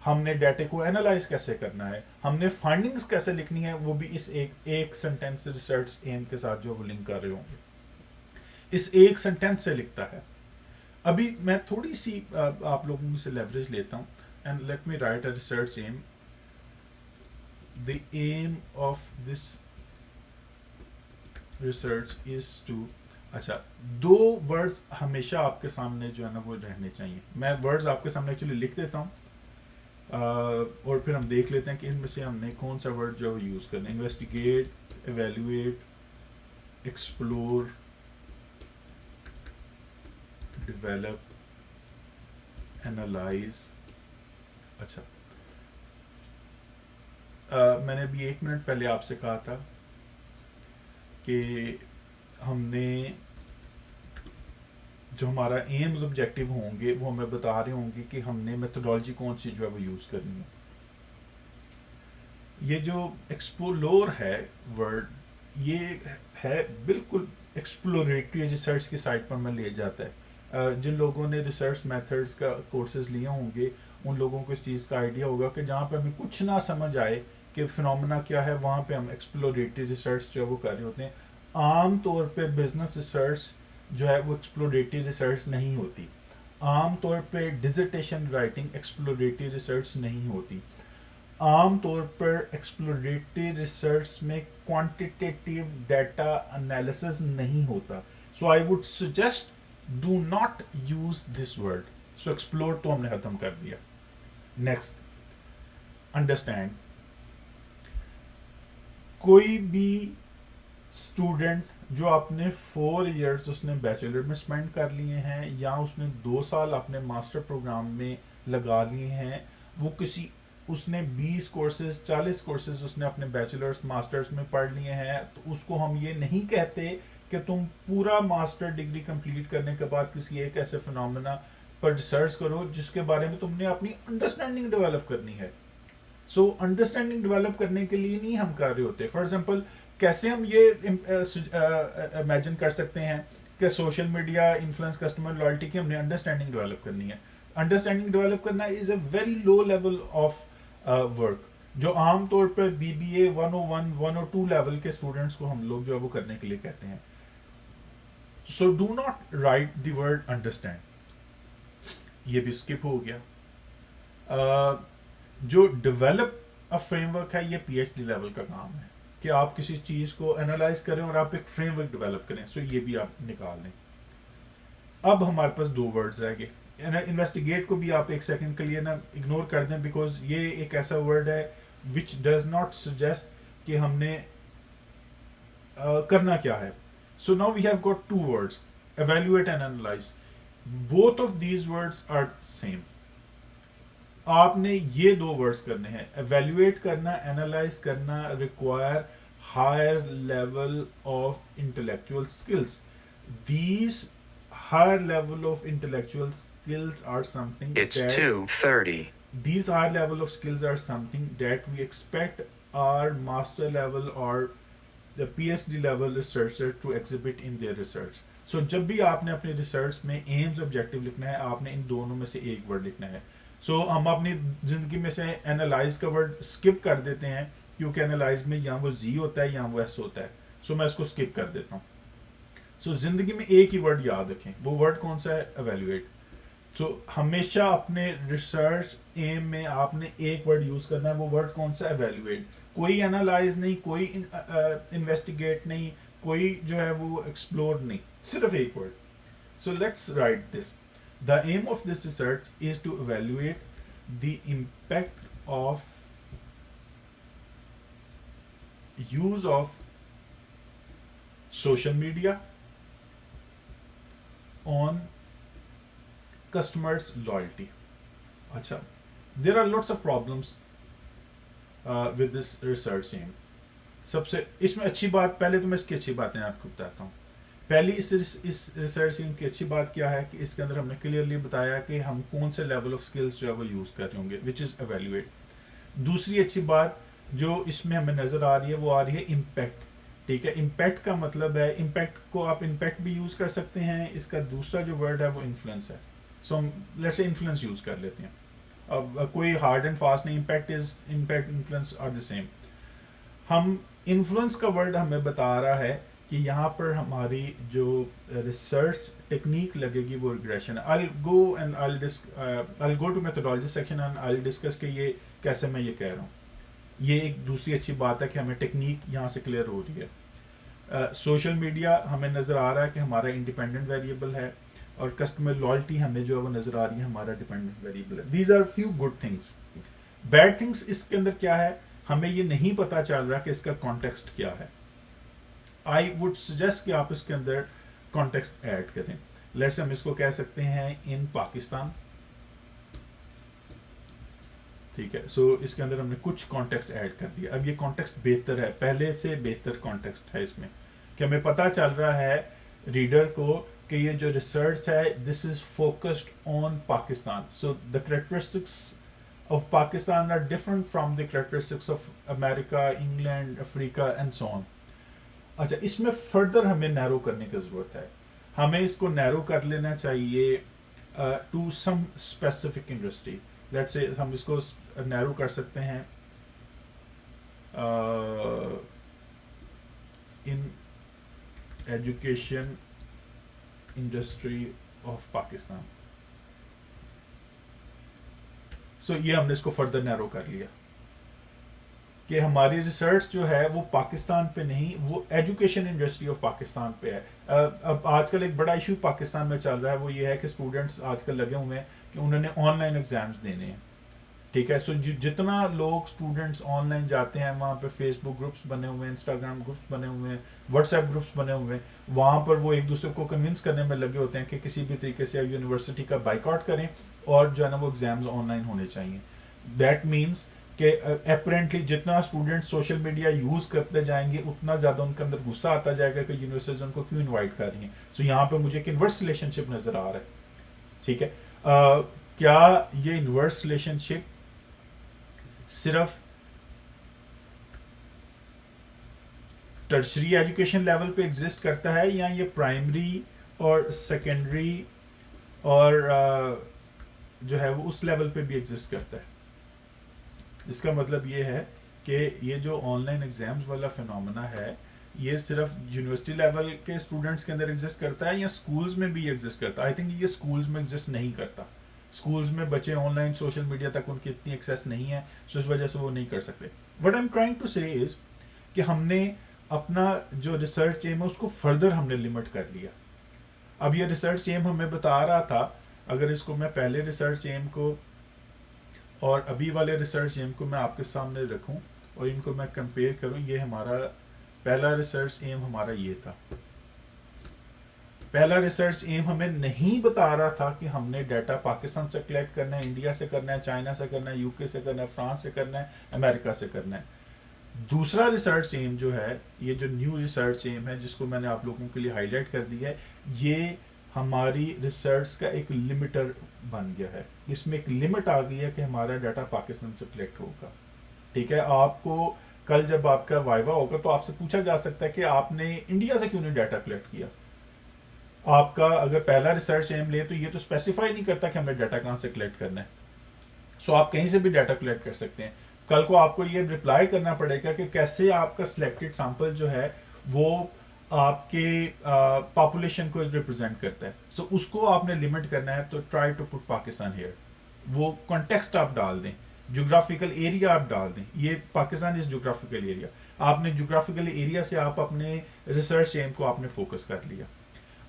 हमने डाटा को एनालाइज कैसे करना है, हमने फाइंडिंग्स कैसे लिखनी है, वो भी इस एक सेंटेंस रिसर्च एम के साथ जो वो लिंक कर रहे होंगे, इस एक सेंटेंस से लिखता है। अभी मैं थोड़ी सी आप लोगों से लेवरेज लेता हूँ, and let me write a research aim. The aim of this research is to, अच्छा, 2 वर्ड्स हमेशा आपके सामने जो है ना वो रहने चाहिए। मैं वर्ड्स आपके सामने एक्चुअली लिख देता हूँ, और फिर हम देख लेते हैं कि इनमें से हमने कौन सा वर्ड जो है यूज़ करना है। Investigate, evaluate, explore, develop, analyse. अच्छा, मैंने अभी 1 मिनट पहले आपसे कहा था कि हमने जो हमारा एम्स ऑब्जेक्टिव होंगे वो हमें बता रहे होंगे कि हमने मेथोडोलॉजी कौन सी जो है वो यूज़ करनी है। ये जो एक्सप्लोर है वर्ड, ये है बिल्कुल एक्सप्लोरेटरी रिसर्च की साइड पर मैं ले जाता है। जिन लोगों ने रिसर्च मेथड्स का कोर्सेज लिए होंगे उन लोगों को इस चीज़ का आइडिया होगा कि जहाँ पे हमें कुछ ना समझ आए कि फिनोमेना क्या है, वहाँ पे हम एक्सप्लोरेटरी रिसर्च जो है वो कर रहे होते हैं। आम तौर पे बिजनेस रिसर्च जो है वो एक्सप्लोरेटरी रिसर्च नहीं होती। आम तौर पे डिसर्टेशन राइटिंग एक्सप्लोरेटरी रिसर्च नहीं होती। आम तौर पर एक्सप्लोरेटरी रिसर्च में क्वांटिटेटिव डाटा एनालिसिस नहीं होता। So I would suggest do not use this word. So explore तो हमने खत्म कर दिया। Next, understand. कोई भी स्टूडेंट जो अपने 4 इयर्स उसने बैचलर में स्पेंड कर लिए हैं या उसने 2 साल अपने मास्टर प्रोग्राम में लगा लिए हैं, वो किसी उसने 20 कोर्सेज 40 कोर्सेज उसने अपने बैचलर्स मास्टर्स में पढ़ लिए हैं, तो उसको हम ये नहीं कहते कि तुम पूरा मास्टर डिग्री कंप्लीट करने के बाद किसी एक ऐसे फिनोमेना पर रिसर्च करो जिसके बारे में तुमने अपनी अंडरस्टैंडिंग डेवलप करनी है। सो अंडरस्टैंडिंग डेवलप करने के लिए नहीं हम कर रहे होते। फॉर एग्जाम्पल, कैसे हम ये इमेजिन कर सकते हैं कि social media influence customer loyalty की हमने अंडरस्टैंडिंग डेवलप करनी है। अंडरस्टैंडिंग डेवलप करना is a very low level of work, जो आमतौर पर BBA 101 102 लेवल के स्टूडेंट्स को हम लोग जो है वो करने के लिए कहते हैं। So do not right the word understand, ये भी स्किप हो गया। जो डेवलप अ फ्रेमवर्क है, ये PhD लेवल का काम है कि आप किसी चीज़ को एनालाइज करें और आप एक फ्रेमवर्क डेवलप करें। सो ये भी आप निकाल लें। अब हमारे पास 2 वर्ड्स रह गए। इन्वेस्टिगेट को भी आप एक सेकंड के लिए ना इग्नोर कर दें, बिकॉज ये एक ऐसा वर्ड है विच डज नॉट सजेस्ट कि हमने करना क्या है। So now we have got 2 words, evaluate and analyze. Both of these words are same. आपने ये 2 वर्ड्स करने हैं। evaluate करना, analyze करना require higher level of intellectual skills. These higher level of intellectual skills are something It's 2:30. These higher level of skills are something that we expect our master level or the PhD level researcher to exhibit in their research. So जब भी आपने अपने research में AIIMS objective लिखना है, आपने इन दोनों में से एक वर्ड लिखना है। सो हम अपनी ज़िंदगी में से एनालाइज का वर्ड स्किप कर देते हैं क्योंकि एनालाइज में या वो जी होता है या वो एस होता है। सो मैं इसको स्किप कर देता हूँ। सो ज़िंदगी में एक ही वर्ड याद रखें, वो वर्ड कौन सा है? एवेल्युएट। सो हमेशा अपने रिसर्च एम में आपने एक वर्ड यूज़ करना है, वो वर्ड कौन सा? एवेल्युएट। कोई एनालाइज नहीं, कोई इन्वेस्टिगेट नहीं, कोई जो है वो एक्सप्लोर नहीं, सिर्फ एक word. So let's write this. The aim of this research is to evaluate the impact of use of social media on customers loyalty. अच्छा, there are lots of problems with this research aim. सबसे इसमें अच्छी बात, पहले तो मैं इसकी अच्छी बातें आपको बताता हूँ। पहली इस रिसर्च की अच्छी बात क्या है कि इसके अंदर हमने क्लियरली बताया कि हम कौन से लेवल ऑफ स्किल्स जो है वो यूज़ कर रहे होंगे, विच इज़ एवेल्युएट। दूसरी अच्छी बात जो इसमें हमें नज़र आ रही है वो आ रही है इम्पैक्ट। ठीक है, इम्पैक्ट का मतलब है, इम्पैक्ट को आप इम्पैक्ट भी यूज़ कर सकते हैं। इसका दूसरा जो वर्ड है वो इन्फ्लुएंस है। सो हम लेट्स से इन्फ्लुएंस यूज़ कर लेते हैं। अब कोई हार्ड एंड फास्ट नहीं, impact influence are the same. हम इन्फ्लुएंस का वर्ड हमें बता रहा है कि यहाँ पर हमारी जो रिसर्च टेक्निक लगेगी वो रिग्रेशन है। I go to methodology section and I discuss कि ये कैसे मैं ये कह रहा हूँ। ये एक दूसरी अच्छी बात है कि हमें टेक्निक यहाँ से क्लियर हो रही है। सोशल मीडिया हमें नज़र आ रहा है कि हमारा इंडिपेंडेंट वेरिएबल है, और कस्टमर लॉयल्टी हमें जो है वो नज़र आ रही है हमारा डिपेंडेंट वेरिएबल है। These are few good things. Bad things इसके अंदर क्या है, हमें ये नहीं पता चल रहा कि इसका कॉन्टेक्स्ट क्या है। आई वुड सजेस्ट कि आप इसके अंदर कॉन्टेक्स्ट ऐड करें। लेट्स हम इसको कह सकते हैं इन पाकिस्तान। ठीक है, सो इसके अंदर हमने कुछ कॉन्टेक्स्ट ऐड कर दिया। अब ये कॉन्टेक्स्ट बेहतर है, पहले से बेहतर कॉन्टेक्स्ट है इसमें, कि हमें पता चल रहा है रीडर को कि ये जो रिसर्च है this is focused on Pakistan. So the characteristics of Pakistan are different from the characteristics of America, England, Africa and so on. अच्छा, इसमें फर्दर हमें नैरो करने की ज़रूरत है. हमें इसको नैरो कर लेना चाहिए to some specific industry. Let's say हम इसको नैरो कर सकते हैं in education industry of Pakistan. So ये हमने इसको फर्दर नैरो कर लिया कि हमारी रिसर्च जो है वो पाकिस्तान पे नहीं, वो एजुकेशन इंडस्ट्री ऑफ पाकिस्तान पे है. अब आजकल एक बड़ा इशू पाकिस्तान में चल रहा है, वो ये है कि स्टूडेंट्स आजकल लगे हुए हैं कि उन्होंने ऑनलाइन एग्जाम्स देने हैं. ठीक है, सो जितना लोग स्टूडेंट्स ऑनलाइन जाते हैं, वहाँ पे फेसबुक ग्रुप्स बने हुए हैं, इंस्टाग्राम ग्रुप्स बने हुए हैं, व्हाट्सएप ग्रुप्स बने हुए हैं, वहाँ पर वो एक दूसरे को कन्विंस करने में लगे होते हैं कि किसी भी तरीके से यूनिवर्सिटी का बाइकआउट करें और जो है ना वो एग्जाम्स ऑनलाइन होने चाहिए. दैट मीन्स कि अपेरेंटली जितना स्टूडेंट सोशल मीडिया यूज़ करते जाएंगे उतना ज़्यादा उनके अंदर गुस्सा आता जाएगा कि यूनिवर्सिटीज उनको क्यों इन्वाइट कर रही हैं. सो यहाँ पे मुझे एक इन्वर्स रिलेशनशिप नज़र आ रहा है. ठीक है, क्या ये इन्वर्स रिलेशनशिप सिर्फ टर्शरी एजुकेशन लेवल पे एग्जिस्ट करता है या ये प्राइमरी और सेकेंडरी और जो है वो उस लेवल पे भी एग्जिस्ट करता है? इसका मतलब ये है कि ये जो ऑनलाइन एग्जाम्स वाला फिनोमेना है ये सिर्फ यूनिवर्सिटी लेवल के स्टूडेंट्स के अंदर एग्जिस्ट करता है या स्कूल्स में भी एग्जिस्ट करता है? आई थिंक ये स्कूल्स में एग्जिस्ट नहीं करता. स्कूल्स में बच्चे ऑनलाइन सोशल मीडिया तक उनकी इतनी एक्सेस नहीं है, सो इस वजह से वो नहीं कर सकते. What I am trying to say is कि हमने अपना जो रिसर्च एम है उसको फर्दर हमने लिमिट कर लिया. अब ये रिसर्च एम हमें बता रहा था, अगर इसको मैं पहले रिसर्च एम को और अभी वाले रिसर्च एम को मैं आपके सामने रखूं और इनको मैं कंपेयर करूं, ये हमारा पहला रिसर्च एम हमारा ये था. पहला रिसर्च एम हमें नहीं बता रहा था कि हमने डाटा पाकिस्तान से कलेक्ट करना है, इंडिया से करना है, चाइना से करना है, यूके से करना है, फ्रांस से करना है, अमेरिका से करना है. दूसरा रिसर्च एम जो है, ये जो न्यू रिसर्च एम है जिसको मैंने आप लोगों के लिए हाईलाइट कर दिया है, ये हमारी रिसर्च का एक लिमिटर बन गया है. इसमें एक लिमिट आ गई है कि हमारा डाटा पाकिस्तान से कलेक्ट होगा. ठीक है, आपको कल जब आपका वाइवा होगा तो आपसे पूछा जा सकता है कि आपने इंडिया से क्यों नहीं डाटा कलेक्ट किया. आपका अगर पहला रिसर्च एम ले तो ये तो स्पेसिफाई नहीं करता कि हमें डाटा कहाँ से कलेक्ट करना है. सो आप कहीं से भी डाटा कलेक्ट कर सकते हैं. कल को आपको ये रिप्लाई करना पड़ेगा कि कैसे आपका सिलेक्टेड सैंपल जो है वो आपके पॉपुलेशन को रिप्रेजेंट करता है. सो उसको आपने लिमिट करना है तो try to put Pakistan here. वो कॉन्टेक्स्ट आप डाल दें, ज्योग्राफिकल एरिया आप डाल दें. ये पाकिस्तान इज ज्योग्राफिकल एरिया. आपने ज्योग्राफिकल एरिया से आप अपने रिसर्च एम को आपने फोकस कर लिया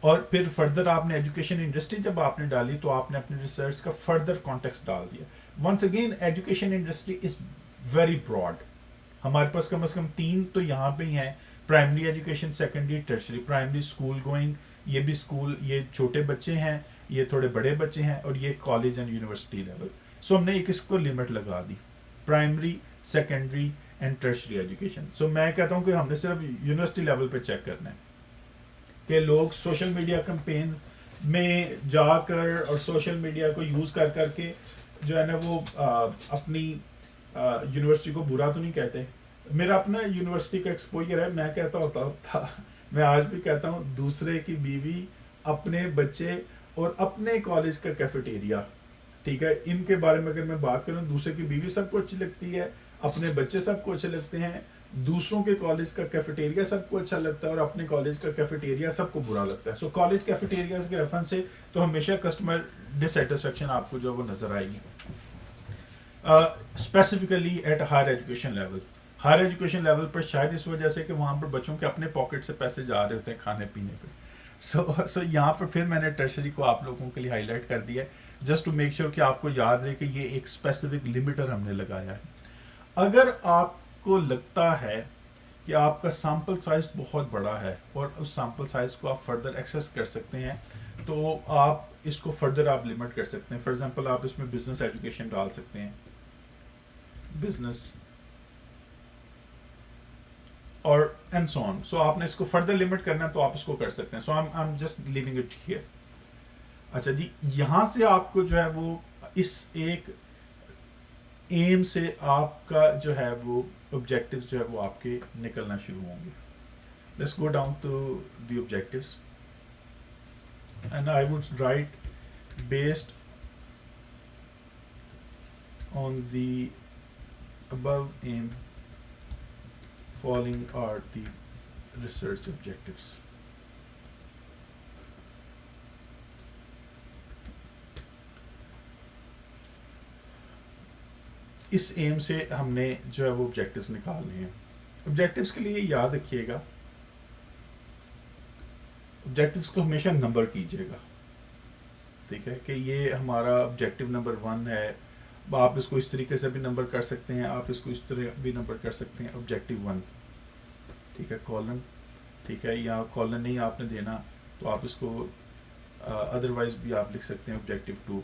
और फिर फर्दर आपने एजुकेशन इंडस्ट्री जब आपने डाली तो आपने अपने रिसर्च का फर्दर कॉन्टेक्स्ट डाल दिया. Once again education industry is very broad. हमारे पास कम से कम 3 तो यहाँ पे ही हैं, primary education, secondary, tertiary. Primary school going, ये भी स्कूल, ये छोटे बच्चे हैं, ये थोड़े बड़े बच्चे हैं और ये college and university level. So हमने एक इसको लिमिट लगा दी, primary, secondary and tertiary education. So मैं कहता हूँ कि हमने सिर्फ यूनिवर्सिटी लेवल पे चेक करना है कि लोग सोशल मीडिया कैंपेन में जाकर और सोशल मीडिया को यूज़ कर करके जो है ना वो अपनी यूनिवर्सिटी को बुरा तो नहीं कहते. मेरा अपना यूनिवर्सिटी का एक्सपोजर है. मैं कहता होता था, मैं आज भी कहता हूँ, दूसरे की बीवी, अपने बच्चे और अपने कॉलेज का कैफेटेरिया. ठीक है, इनके बारे में अगर मैं बात करूँ, दूसरे की बीवी सबको अच्छी लगती है, अपने बच्चे सबको अच्छे लगते हैं, दूसरों के कॉलेज का कैफेटेरिया सबको अच्छा लगता है और अपने कॉलेज का कैफेटेरिया सबको बुरा लगता है. सो कॉलेज कैफेटेरिया के रेफरेंस से तो हमेशा कस्टमर डिससेटिस्फेक्शन आपको जो वो नजर आएगी. Specifically at higher education level. Higher education level पर शायद इस वजह से कि वहाँ पर बच्चों के अपने पॉकेट से पैसे जा रहे होते हैं खाने पीने पे. सो यहाँ पर फिर मैंने टर्शरी को आप लोगों के लिए हाईलाइट कर दिया है जस्ट टू मेक श्योर कि आपको याद रहे कि ये एक स्पेसिफिक लिमिटर हमने लगाया है. अगर आपको लगता है कि आपका सैम्पल साइज बहुत बड़ा है और उस सैम्पल साइज को आप फर्दर एक्सेस कर सकते हैं तो आप इसको फर्दर आप लिमिट कर सकते हैं. फॉर एग्जांपल आप इसमें बिजनेस एजुकेशन डाल सकते हैं, बिजनेस और एंड सो ऑन. सो आपने इसको फर्दर लिमिट करना है तो आप इसको कर सकते हैं. So I am just leaving it here. अच्छा जी, यहाँ से आपको जो है वो इस एक एम से आपका जो है वो ऑब्जेक्टिव्स जो है वो आपके निकलना शुरू होंगे. Let's go down to the objectives and I would write based on the above aim following are the research objectives. इस एम से हमने जो है वो ऑब्जेक्टिव्स निकालने हैं. ऑब्जेक्टिव्स के लिए याद रखिएगा, ऑब्जेक्टिव्स को हमेशा नंबर कीजिएगा. ठीक है कि ये हमारा ऑब्जेक्टिव नंबर 1 है. आप इसको इस तरीके से भी नंबर कर सकते हैं, आप इसको इस तरह भी नंबर कर सकते हैं. ऑब्जेक्टिव 1, ठीक है, कॉलन, ठीक है, या कॉलन नहीं आपने देना तो आप इसको अदरवाइज भी आप लिख सकते हैं. ऑब्जेक्टिव 2,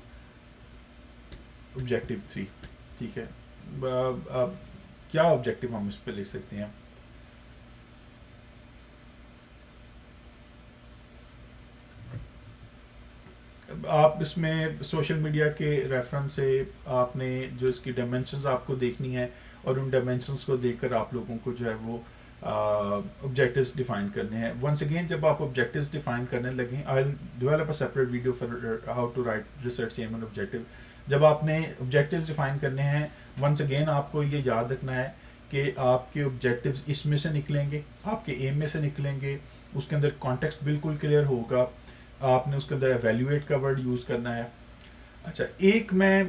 ऑब्जेक्टिव 3, ठीक है. क्या ऑब्जेक्टिव हम इस पे लिख सकते हैं? आप इसमें सोशल मीडिया के रेफरेंस से आपने जो इसकी डायमेंशंस आपको देखनी है और उन डायमेंशंस को देखकर आप लोगों को जो है वो ऑब्जेक्टिव्स डिफाइन करने हैं. वंस अगेन जब आप ऑब्जेक्टिव्स डिफाइन करने लगें, I will develop a separate video for how to write research aim and objective. जब आपने ऑब्जेक्टिव्स डिफाइन करने हैं, वंस अगेन आपको ये याद रखना है कि आपके ऑब्जेक्टिव्स इसमें से निकलेंगे, आपके एम में से निकलेंगे. उसके अंदर कॉन्टेक्स्ट बिल्कुल क्लियर होगा. आपने उसके अंदर एवेल्यूएट का वर्ड यूज़ करना है. अच्छा, एक मैं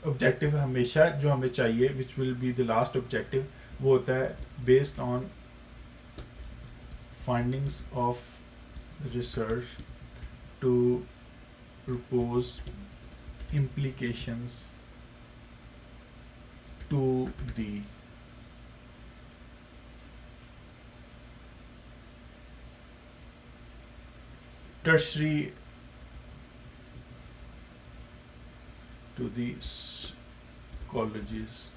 ऑब्जेक्टिव हमेशा जो हमें चाहिए which will be the last objective, वो होता है based on findings of research to propose implications to the tertiary to the colleges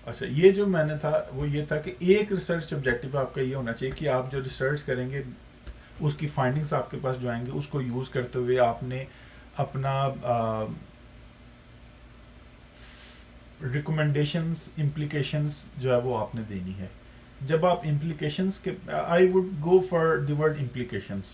अच्छा, ये जो मैंने था वो ये था कि एक रिसर्च ऑब्जेक्टिव आपका ये होना चाहिए कि आप जो रिसर्च करेंगे उसकी फाइंडिंग्स आपके पास जो आएंगे उसको यूज़ करते हुए आपने अपना रिकमेंडेशंस, इम्प्लीकेशंस जो है वो आपने देनी है. जब आप इम्प्लीकेशंस के, I would go for the word implications.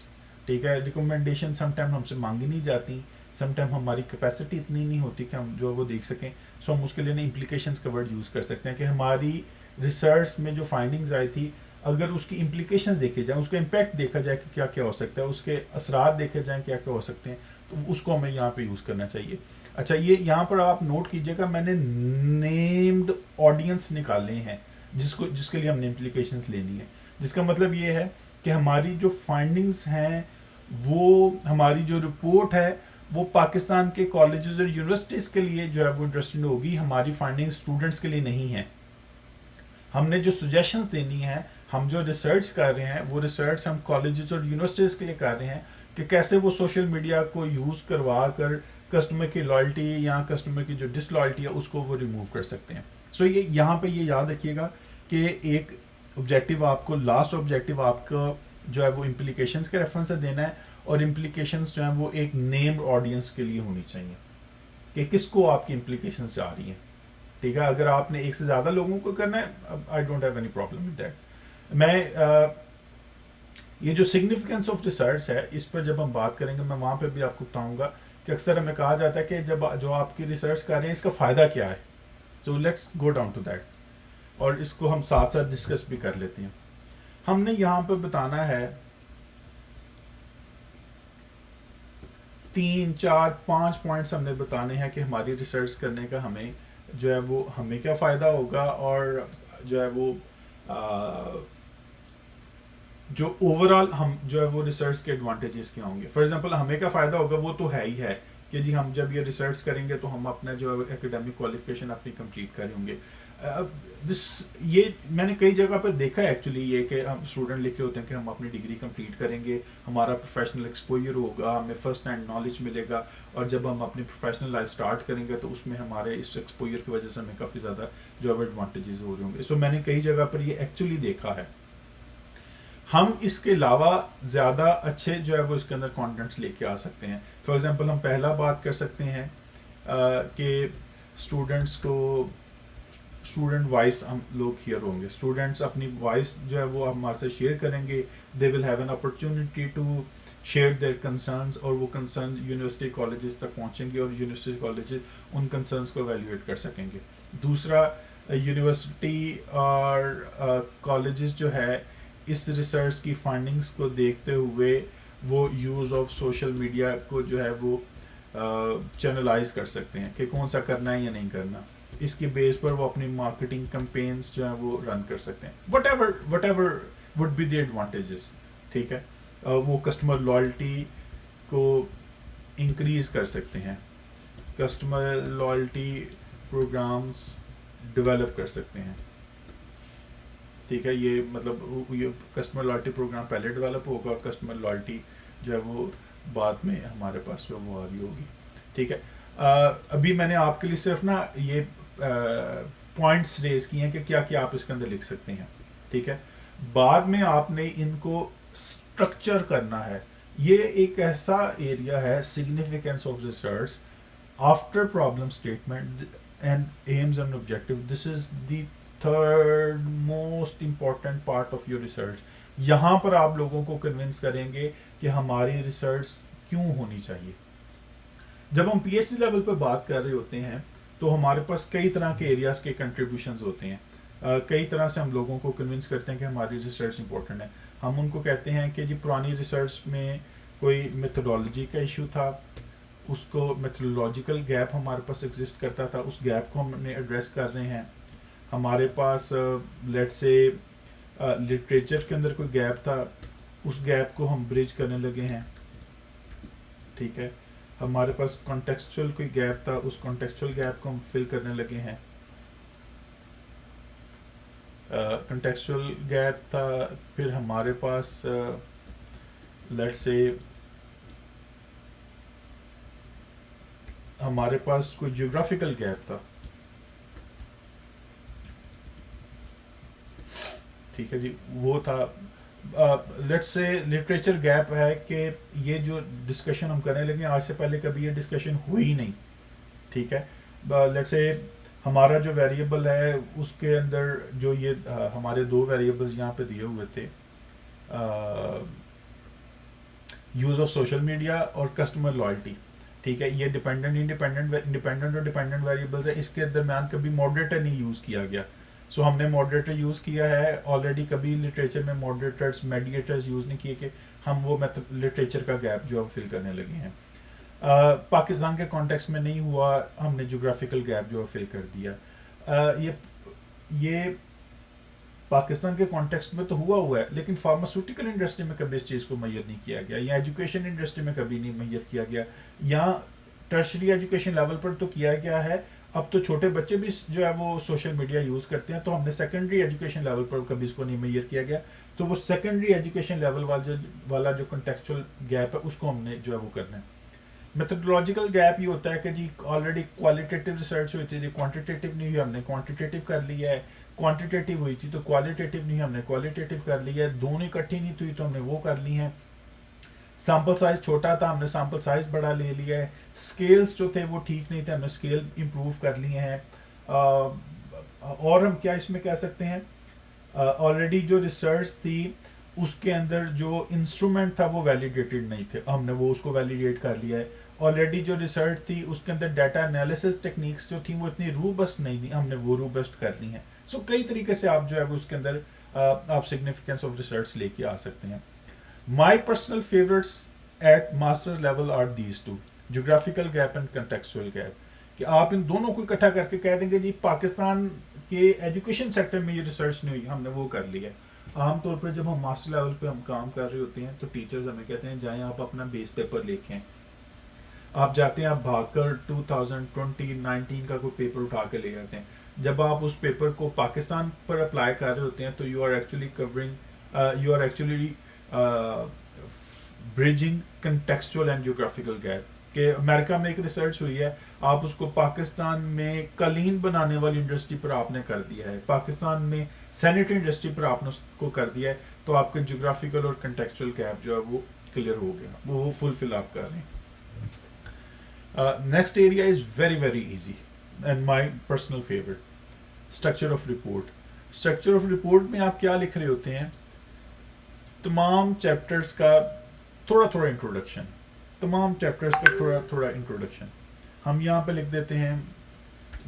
ठीक है, रिकमेंडेशन समटाइम हमसे मांगी नहीं जाती, समटाइम हमारी कैपेसिटी इतनी नहीं होती कि हम जो वो देख सकें. सो हम उसके लिए ना इम्प्लीकेशंस का वर्ड यूज़ कर सकते हैं कि हमारी रिसर्च में जो फाइंडिंग्स आई थी, अगर उसकी इम्प्लीकेशन देखे जाए, उसका इम्पैक्ट देखा जाए कि क्या क्या हो सकता है, उसके असरात देखे जाएँ क्या क्या हो सकते हैं, तो उसको हमें यहाँ पे यूज़ करना चाहिए. अच्छा, ये यहाँ पर आप नोट कीजिएगा, मैंने नेम्ड ऑडियंस निकाले हैं जिसके लिए हमने इम्प्लीकेशंस लेनी है. जिसका मतलब ये है कि हमारी जो फाइंडिंग्स हैं, वो हमारी जो रिपोर्ट है वो पाकिस्तान के कॉलेजेस और यूनिवर्सिटीज़ के लिए जो है वो इंटरेस्टिंग होगी. हमारी फाइंडिंग्स स्टूडेंट्स के लिए नहीं है. हमने जो सजेशंस देनी है, हम जो रिसर्च कर रहे हैं, वो रिसर्च हम कॉलेजेस और यूनिवर्सिटीज़ के लिए कर रहे हैं कि कैसे वो सोशल मीडिया को यूज़ करवा कर कस्टमर की लॉयल्टी या कस्टमर की जो डिसलॉयल्टी है उसको वो रिमूव कर सकते हैं. सो ये यहाँ पे ये याद रखिएगा कि एक ऑब्जेक्टिव आपको, लास्ट ऑब्जेक्टिव आपका जो है वो इम्प्लीकेशंस के रेफरेंस से देना है, और इम्प्लीकेशंस जो है वो एक नेम्ड ऑडियंस के लिए होनी चाहिए कि किसको आपकी इम्प्लीकेशंस जा रही हैं. ठीक है, अगर आपने एक से ज़्यादा लोगों को करना है, I don't have any problem with that. मैं ये जो सिग्निफिकेंस ऑफ रिसर्च है, इस पर जब हम बात करेंगे, मैं वहाँ पे भी आपको बताऊँगा कि अक्सर हमें कहा जाता है कि जब जो आपकी रिसर्च कर रहे हैं इसका फ़ायदा क्या है. So let's go down to that, और इसको हम साथ साथ डिस्कस भी कर लेते हैं. हमने यहाँ पर बताना है 3, 4, 5 पॉइंट्स हमने बताने हैं कि हमारी रिसर्च करने का हमें जो है वो हमें क्या फ़ायदा होगा, और जो है वो जो ओवरऑल हम जो है वो रिसर्च के एडवांटेजेस क्या होंगे. फॉर एग्जांपल, हमें क्या फ़ायदा होगा वो तो है ही है कि जी हम जब ये रिसर्च करेंगे तो हम अपना जो है एकेडमिक क्वालिफिकेशन अपनी कंप्लीट कर होंगे. ये मैंने कई जगह पर देखा है एक्चुअली, ये कि हम स्टूडेंट लिख रहे होते हैं कि हम अपनी डिग्री कंप्लीट करेंगे, हमारा प्रोफेशनल एक्सपोजर होगा, हमें फर्स्ट हैंड नॉलेज मिलेगा, और जब हम अपनी प्रोफेशनल लाइफ स्टार्ट करेंगे तो उसमें हमारे इस एक्सपोजर की वजह से हमें काफ़ी ज़्यादा जो है एडवांटेजेस हो रहे होंगे. सो मैंने कई जगह पर ये एक्चुअली देखा है. हम इसके अलावा ज़्यादा अच्छे जो है वो इसके अंदर कंटेंट्स लेके आ सकते हैं। फॉर एग्जांपल हम पहला बात कर सकते हैं कि स्टूडेंट्स को स्टूडेंट वॉइस हम लोग हियर होंगे, स्टूडेंट्स अपनी वॉइस जो है वो हमारे से शेयर करेंगे, they will have an opportunity to share their concerns, और वो कंसर्न यूनिवर्सिटी कॉलेजेस तक पहुंचेंगे और यूनिवर्सिटी कॉलेजेस उन कंसर्न्स को एवेल्युएट कर सकेंगे। दूसरा, यूनिवर्सिटी और कॉलेजेस जो है इस रिसर्च की फाइंडिंग्स को देखते हुए वो यूज़ ऑफ सोशल मीडिया को जो है वो चैनलाइज कर सकते हैं कि कौन सा करना है या नहीं करना। इसके बेस पर वो अपनी मार्केटिंग कैंपेन्स जो है वो रन कर सकते हैं। What ever would be the advantages, ठीक है। वो कस्टमर लॉयल्टी को इंक्रीज कर सकते हैं, कस्टमर लॉयल्टी प्रोग्राम्स डेवलप कर सकते हैं, ठीक है। ये मतलब ये कस्टमर लॉयल्टी प्रोग्राम पहले डेवलप होगा और कस्टमर लॉयल्टी जो है वो बाद में हमारे पास जो वो आ रही होगी, ठीक है। अभी मैंने आपके लिए सिर्फ ना ये पॉइंट्स रेज किए हैं कि क्या क्या आप इसके अंदर लिख सकते हैं, ठीक है। बाद में आपने इनको स्ट्रक्चर करना है। ये एक ऐसा एरिया है, significance of research after problem statement and AIIMS and objective, this is the third most important part of your research. यहाँ पर आप लोगों को कन्विंस करेंगे कि हमारी रिसर्च क्यों होनी चाहिए। जब हम पीएचडी लेवल पर बात कर रहे होते हैं तो हमारे पास कई तरह के एरियाज के कंट्रीब्यूशंस होते हैं। कई तरह से हम लोगों को कन्विंस करते हैं कि हमारी रिसर्च इंपॉर्टेंट है। हम उनको कहते हैं कि जी पुरानी रिसर्च में कोई मेथोडोलॉजी का इशू था, उसको मेथोडोलॉजिकल गैप हमारे पास एग्जिस्ट करता था, उस गैप को हमने एड्रेस कर रहे हैं। हमारे पास लेट्स से लिटरेचर के अंदर कोई गैप था, उस गैप को हम ब्रिज करने लगे हैं, ठीक है। हमारे पास कॉन्टेक्सचुअल कोई गैप था, उस कॉन्टेक्सचुअल गैप को हम फिल करने लगे हैं। कॉन्टेक्सचुअल गैप था, फिर हमारे पास लेट्स से हमारे पास कोई ज्योग्राफिकल गैप था, ठीक है जी, वो था। लेट्स से लिटरेचर गैप है कि ये जो डिस्कशन हम करने लगे आज से पहले कभी ये डिस्कशन हुई ही नहीं, ठीक है। लेट्स से हमारा जो वेरिएबल है उसके अंदर जो ये हमारे दो वेरिएबल्स यहाँ पे दिए हुए थे, यूज़ ऑफ सोशल मीडिया और कस्टमर लॉयल्टी, ठीक है। ये इंडिपेंडेंट और डिपेंडेंट वेरिएबल्स है। इसके दरम्यान कभी मॉडरेटर नहीं यूज़ किया गया। सो हमने मॉडरेटर यूज़ किया है ऑलरेडी। कभी लिटरेचर में मॉडरेटर्स मेडिएटर्स यूज़ नहीं किए कि हम वो लिटरेचर का गैप जो अब फिल करने लगे हैं। पाकिस्तान के कॉन्टेक्स्ट में नहीं हुआ, हमने जोग्राफिकल गैप जो फिल कर दिया। ये पाकिस्तान के कॉन्टेक्स्ट में तो हुआ है, लेकिन फार्मास्यूटिकल इंडस्ट्री में कभी इस चीज़ को मैयर नहीं किया गया, या एजुकेशन इंडस्ट्री में कभी नहीं मैयर किया गया, या टर्शरी एजुकेशन लेवल पर तो किया गया है। अब तो छोटे बच्चे भी जो है वो सोशल मीडिया यूज़ करते हैं, तो हमने सेकेंडरी एजुकेशन लेवल पर कभी इसको नहीं मैयर किया गया। तो वो सेकेंडरी एजुकेशन लेवल वाला जो कंटेक्चुअल गैप है उसको हमने जो है वो करना है। मेथोडोलॉजिकल गैप ये होता है कि जी ऑलरेडी क्वालिटेटिव रिसर्च हुई थी, क्वांटिटेटिव नहीं हुई, हमने क्वांटिटेटिव कर लिया है। क्वांटिटेटिव हुई थी तो क्वालिटेटिव नहीं, हमने क्वालिटेटिव कर लिया है। दोनों इकट्ठी नहीं हुई तो हमने वो कर ली है। सैम्पल साइज छोटा था, हमने सैम्पल साइज बड़ा ले लिया है। स्केल्स जो थे वो ठीक नहीं थे, हमने स्केल इम्प्रूव कर लिए हैं। और हम क्या इसमें कह सकते हैं, ऑलरेडी जो रिसर्च थी उसके अंदर जो इंस्ट्रूमेंट था वो वैलिडेटेड नहीं थे, हमने वो उसको वैलिडेट कर लिया है। ऑलरेडी जो रिसर्च थी उसके अंदर डाटा एनालिसिस टेक्निक्स जो थी वो इतनी रूबस्ट नहीं थी, हमने वो रूबस्ट कर ली हैं। सो कई तरीके से आप जो है वो उसके अंदर आप सिग्निफिकेंस ऑफ रिसर्च लेके आ सकते हैं। My personal favourites at masters level are these two, geographical gap and contextual gap, कि आप इन दोनों को इकट्ठा करके कह देंगे जी पाकिस्तान के एजुकेशन सेक्टर में ये रिसर्च नहीं हुई, हमने वो कर लिया है। आमतौर पर जब हम मास्टर लेवल पे हम काम कर रहे होते हैं तो टीचर्स हमें कहते हैं जाएं आप अपना बेस पेपर लेके आएं। आप जाते हैं, आप भागकर 2019 का कोई पेपर उठा के ले आते हैं। जब आप उस पेपर को पाकिस्तान पर अप्लाई कर रहे होते हैं तो you are actually covering, you are actually bridging contextual and geographical gap. कि अमेरिका में एक रिसर्च हुई है, आप उसको पाकिस्तान में कालीन बनाने वाली इंडस्ट्री पर आपने कर दिया है, पाकिस्तान में सैनिटरी इंडस्ट्री पर आपने उसको कर दिया है, तो आपके जोग्राफिकल और कंटेक्चुअल गैप जो है वो क्लियर हो गया, वो फुलफिल आप कर रहे हैं. Next area is very very easy and my personal favourite, structure of report. Structure of report में आप क्या लिख रहे होते हैं, तमाम चैप्टर्स का थोड़ा थोड़ा इंट्रोडक्शन, तमाम चैप्टर्स का थोड़ा थोड़ा इंट्रोडक्शन. हम यहाँ पे लिख देते हैं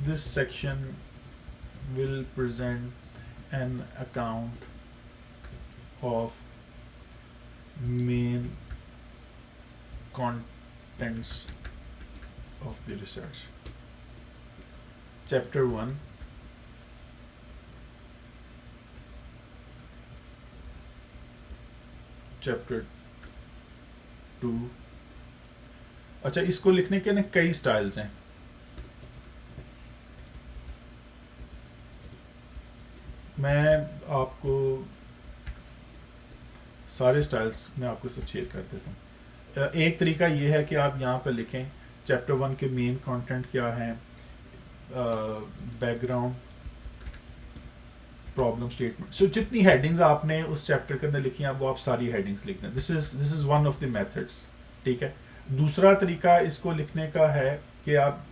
this section will present an account of main contents of the research. Chapter 1, Chapter 2. अच्छा, इसको लिखने के ना कई स्टाइल्स हैं. मैं आपको सारे स्टाइल्स में आपको सब शेयर कर देता हूँ. एक तरीका ये है कि आप यहाँ पर लिखें चैप्टर 1 के मेन कंटेंट क्या हैं, बैकग्राउंड, प्रॉब्लम स्टेटमेंट. सो जितनी हेडिंग्स आपने उस चैप्टर के अंदर लिखी हैं वो आप सारी हेडिंग्स लिख दें. This is one of the methods. ठीक है. दूसरा तरीका इसको लिखने का है कि आप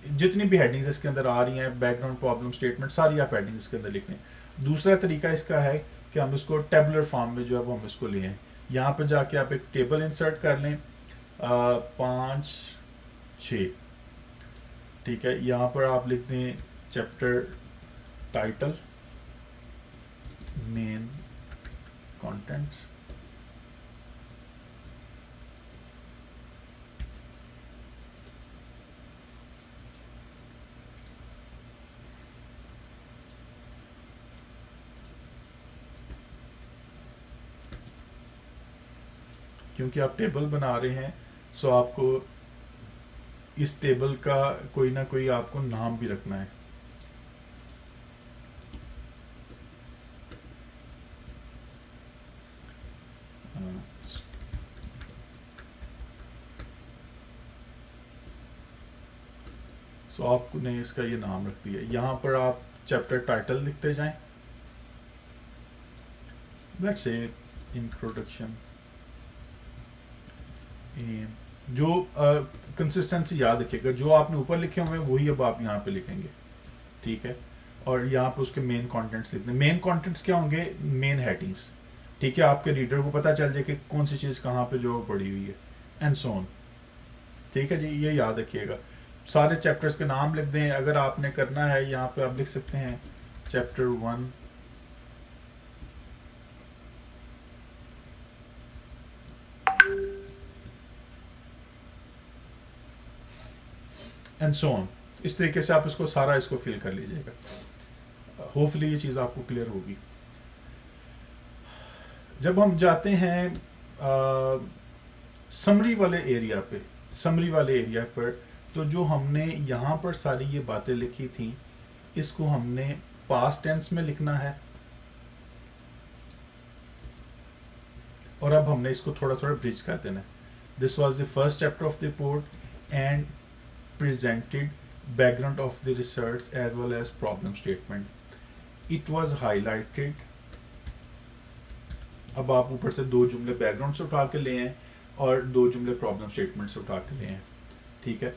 जितनी भी हेडिंग्स इसके अंदर आ रही हैं, बैकग्राउंड, प्रॉब्लम स्टेटमेंट, सारी आप हेडिंग्स इसके अंदर लिख लें. दूसरा तरीका इसका है कि हम इसको टेबुलर फॉर्म में जो है वो हम इसको लें. यहाँ पर जाके आप एक टेबल इंसर्ट कर लें, 5 6. ठीक है. यहाँ पर आप लिख दें चैप्टर टाइटल, मेन कंटेंट्स, क्योंकि आप टेबल बना रहे हैं सो आपको इस टेबल का कोई ना कोई आपको नाम भी रखना है. सो आपने इसका ये नाम रख दिया. यहाँ पर आप चैप्टर टाइटल लिखते जाएं. Let's say introduction. जो कंसिस्टेंसी याद रखिएगा, जो आपने ऊपर लिखे हुए हैं वही अब आप यहाँ पे लिखेंगे. ठीक है. और यहाँ पे उसके मेन कंटेंट्स लिखने. मेन कंटेंट्स क्या होंगे, मेन हेडिंग्स. ठीक है. आपके रीडर को पता चल जाए कि कौन सी चीज़ कहाँ पे जो पड़ी हुई है, एंड सो ऑन. ठीक है जी, ये याद रखिएगा. सारे चैप्टर्स के नाम लिख दें. अगर आपने करना है यहाँ पे आप लिख सकते हैं चैप्टर 1, एंड सो ऑन. इस तरीके से आप इसको सारा इसको फिल कर लीजिएगा. होपफुली ये चीज़ आपको क्लियर होगी. जब हम जाते हैं समरी वाले एरिया पे, समरी वाले एरिया पर, तो जो हमने यहाँ पर सारी ये बातें लिखी थी इसको हमने पास्ट टेंस में लिखना है. और अब हमने इसको थोड़ा थोड़ा ब्रिज कर देना है. This was the first chapter of the report and presented background of the research as well as problem statement. It was highlighted. अब आप ऊपर से 2 जुमले बैकग्राउंड से उठा के ले हैं और 2 जुमले प्रॉब्लम स्टेटमेंट से उठा के ले हैं. ठीक है.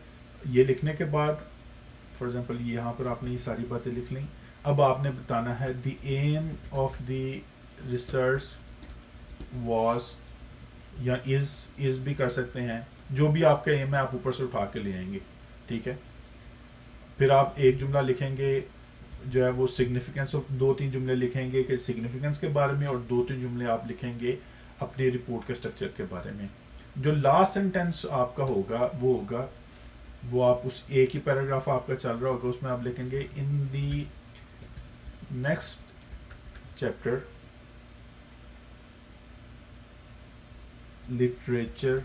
ये लिखने के बाद फॉर एग्जांपल यहाँ पर आपने ये सारी बातें लिख ली. अब आपने बताना है the aim of the research was, या इज भी कर सकते हैं. जो भी आपका एम है आप ऊपर से उठा के ले आएंगे. ठीक है. फिर आप एक जुमला लिखेंगे जो है वो सिग्निफिकेंस ऑफ, 2-3 जुमले लिखेंगे कि सिग्निफिकेंस के बारे में, और 2-3 जुमले आप लिखेंगे अपनी रिपोर्ट के स्ट्रक्चर के बारे में. जो लास्ट सेंटेंस आपका होगा वो आप उस एक ही पैराग्राफ आपका चल रहा होगा उसमें आप लिखेंगे in the next chapter literature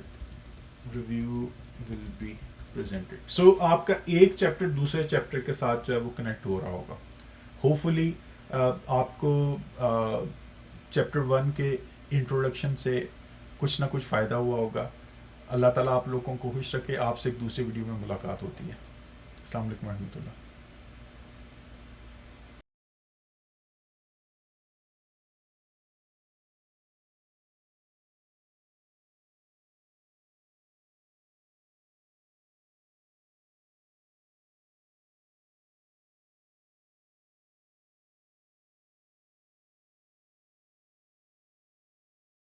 review will be presented. So आपका एक चैप्टर दूसरे चैप्टर के साथ जो है वो कनेक्ट हो रहा होगा. होपफुली आपको चैप्टर 1 के इंट्रोडक्शन से कुछ ना कुछ फ़ायदा हुआ होगा. अल्लाह ताला आप लोगों को खुश रखे। आपसे एक दूसरे वीडियो में मुलाकात होती है। अस्सलाम वालेकुम रहमतुल्लाह।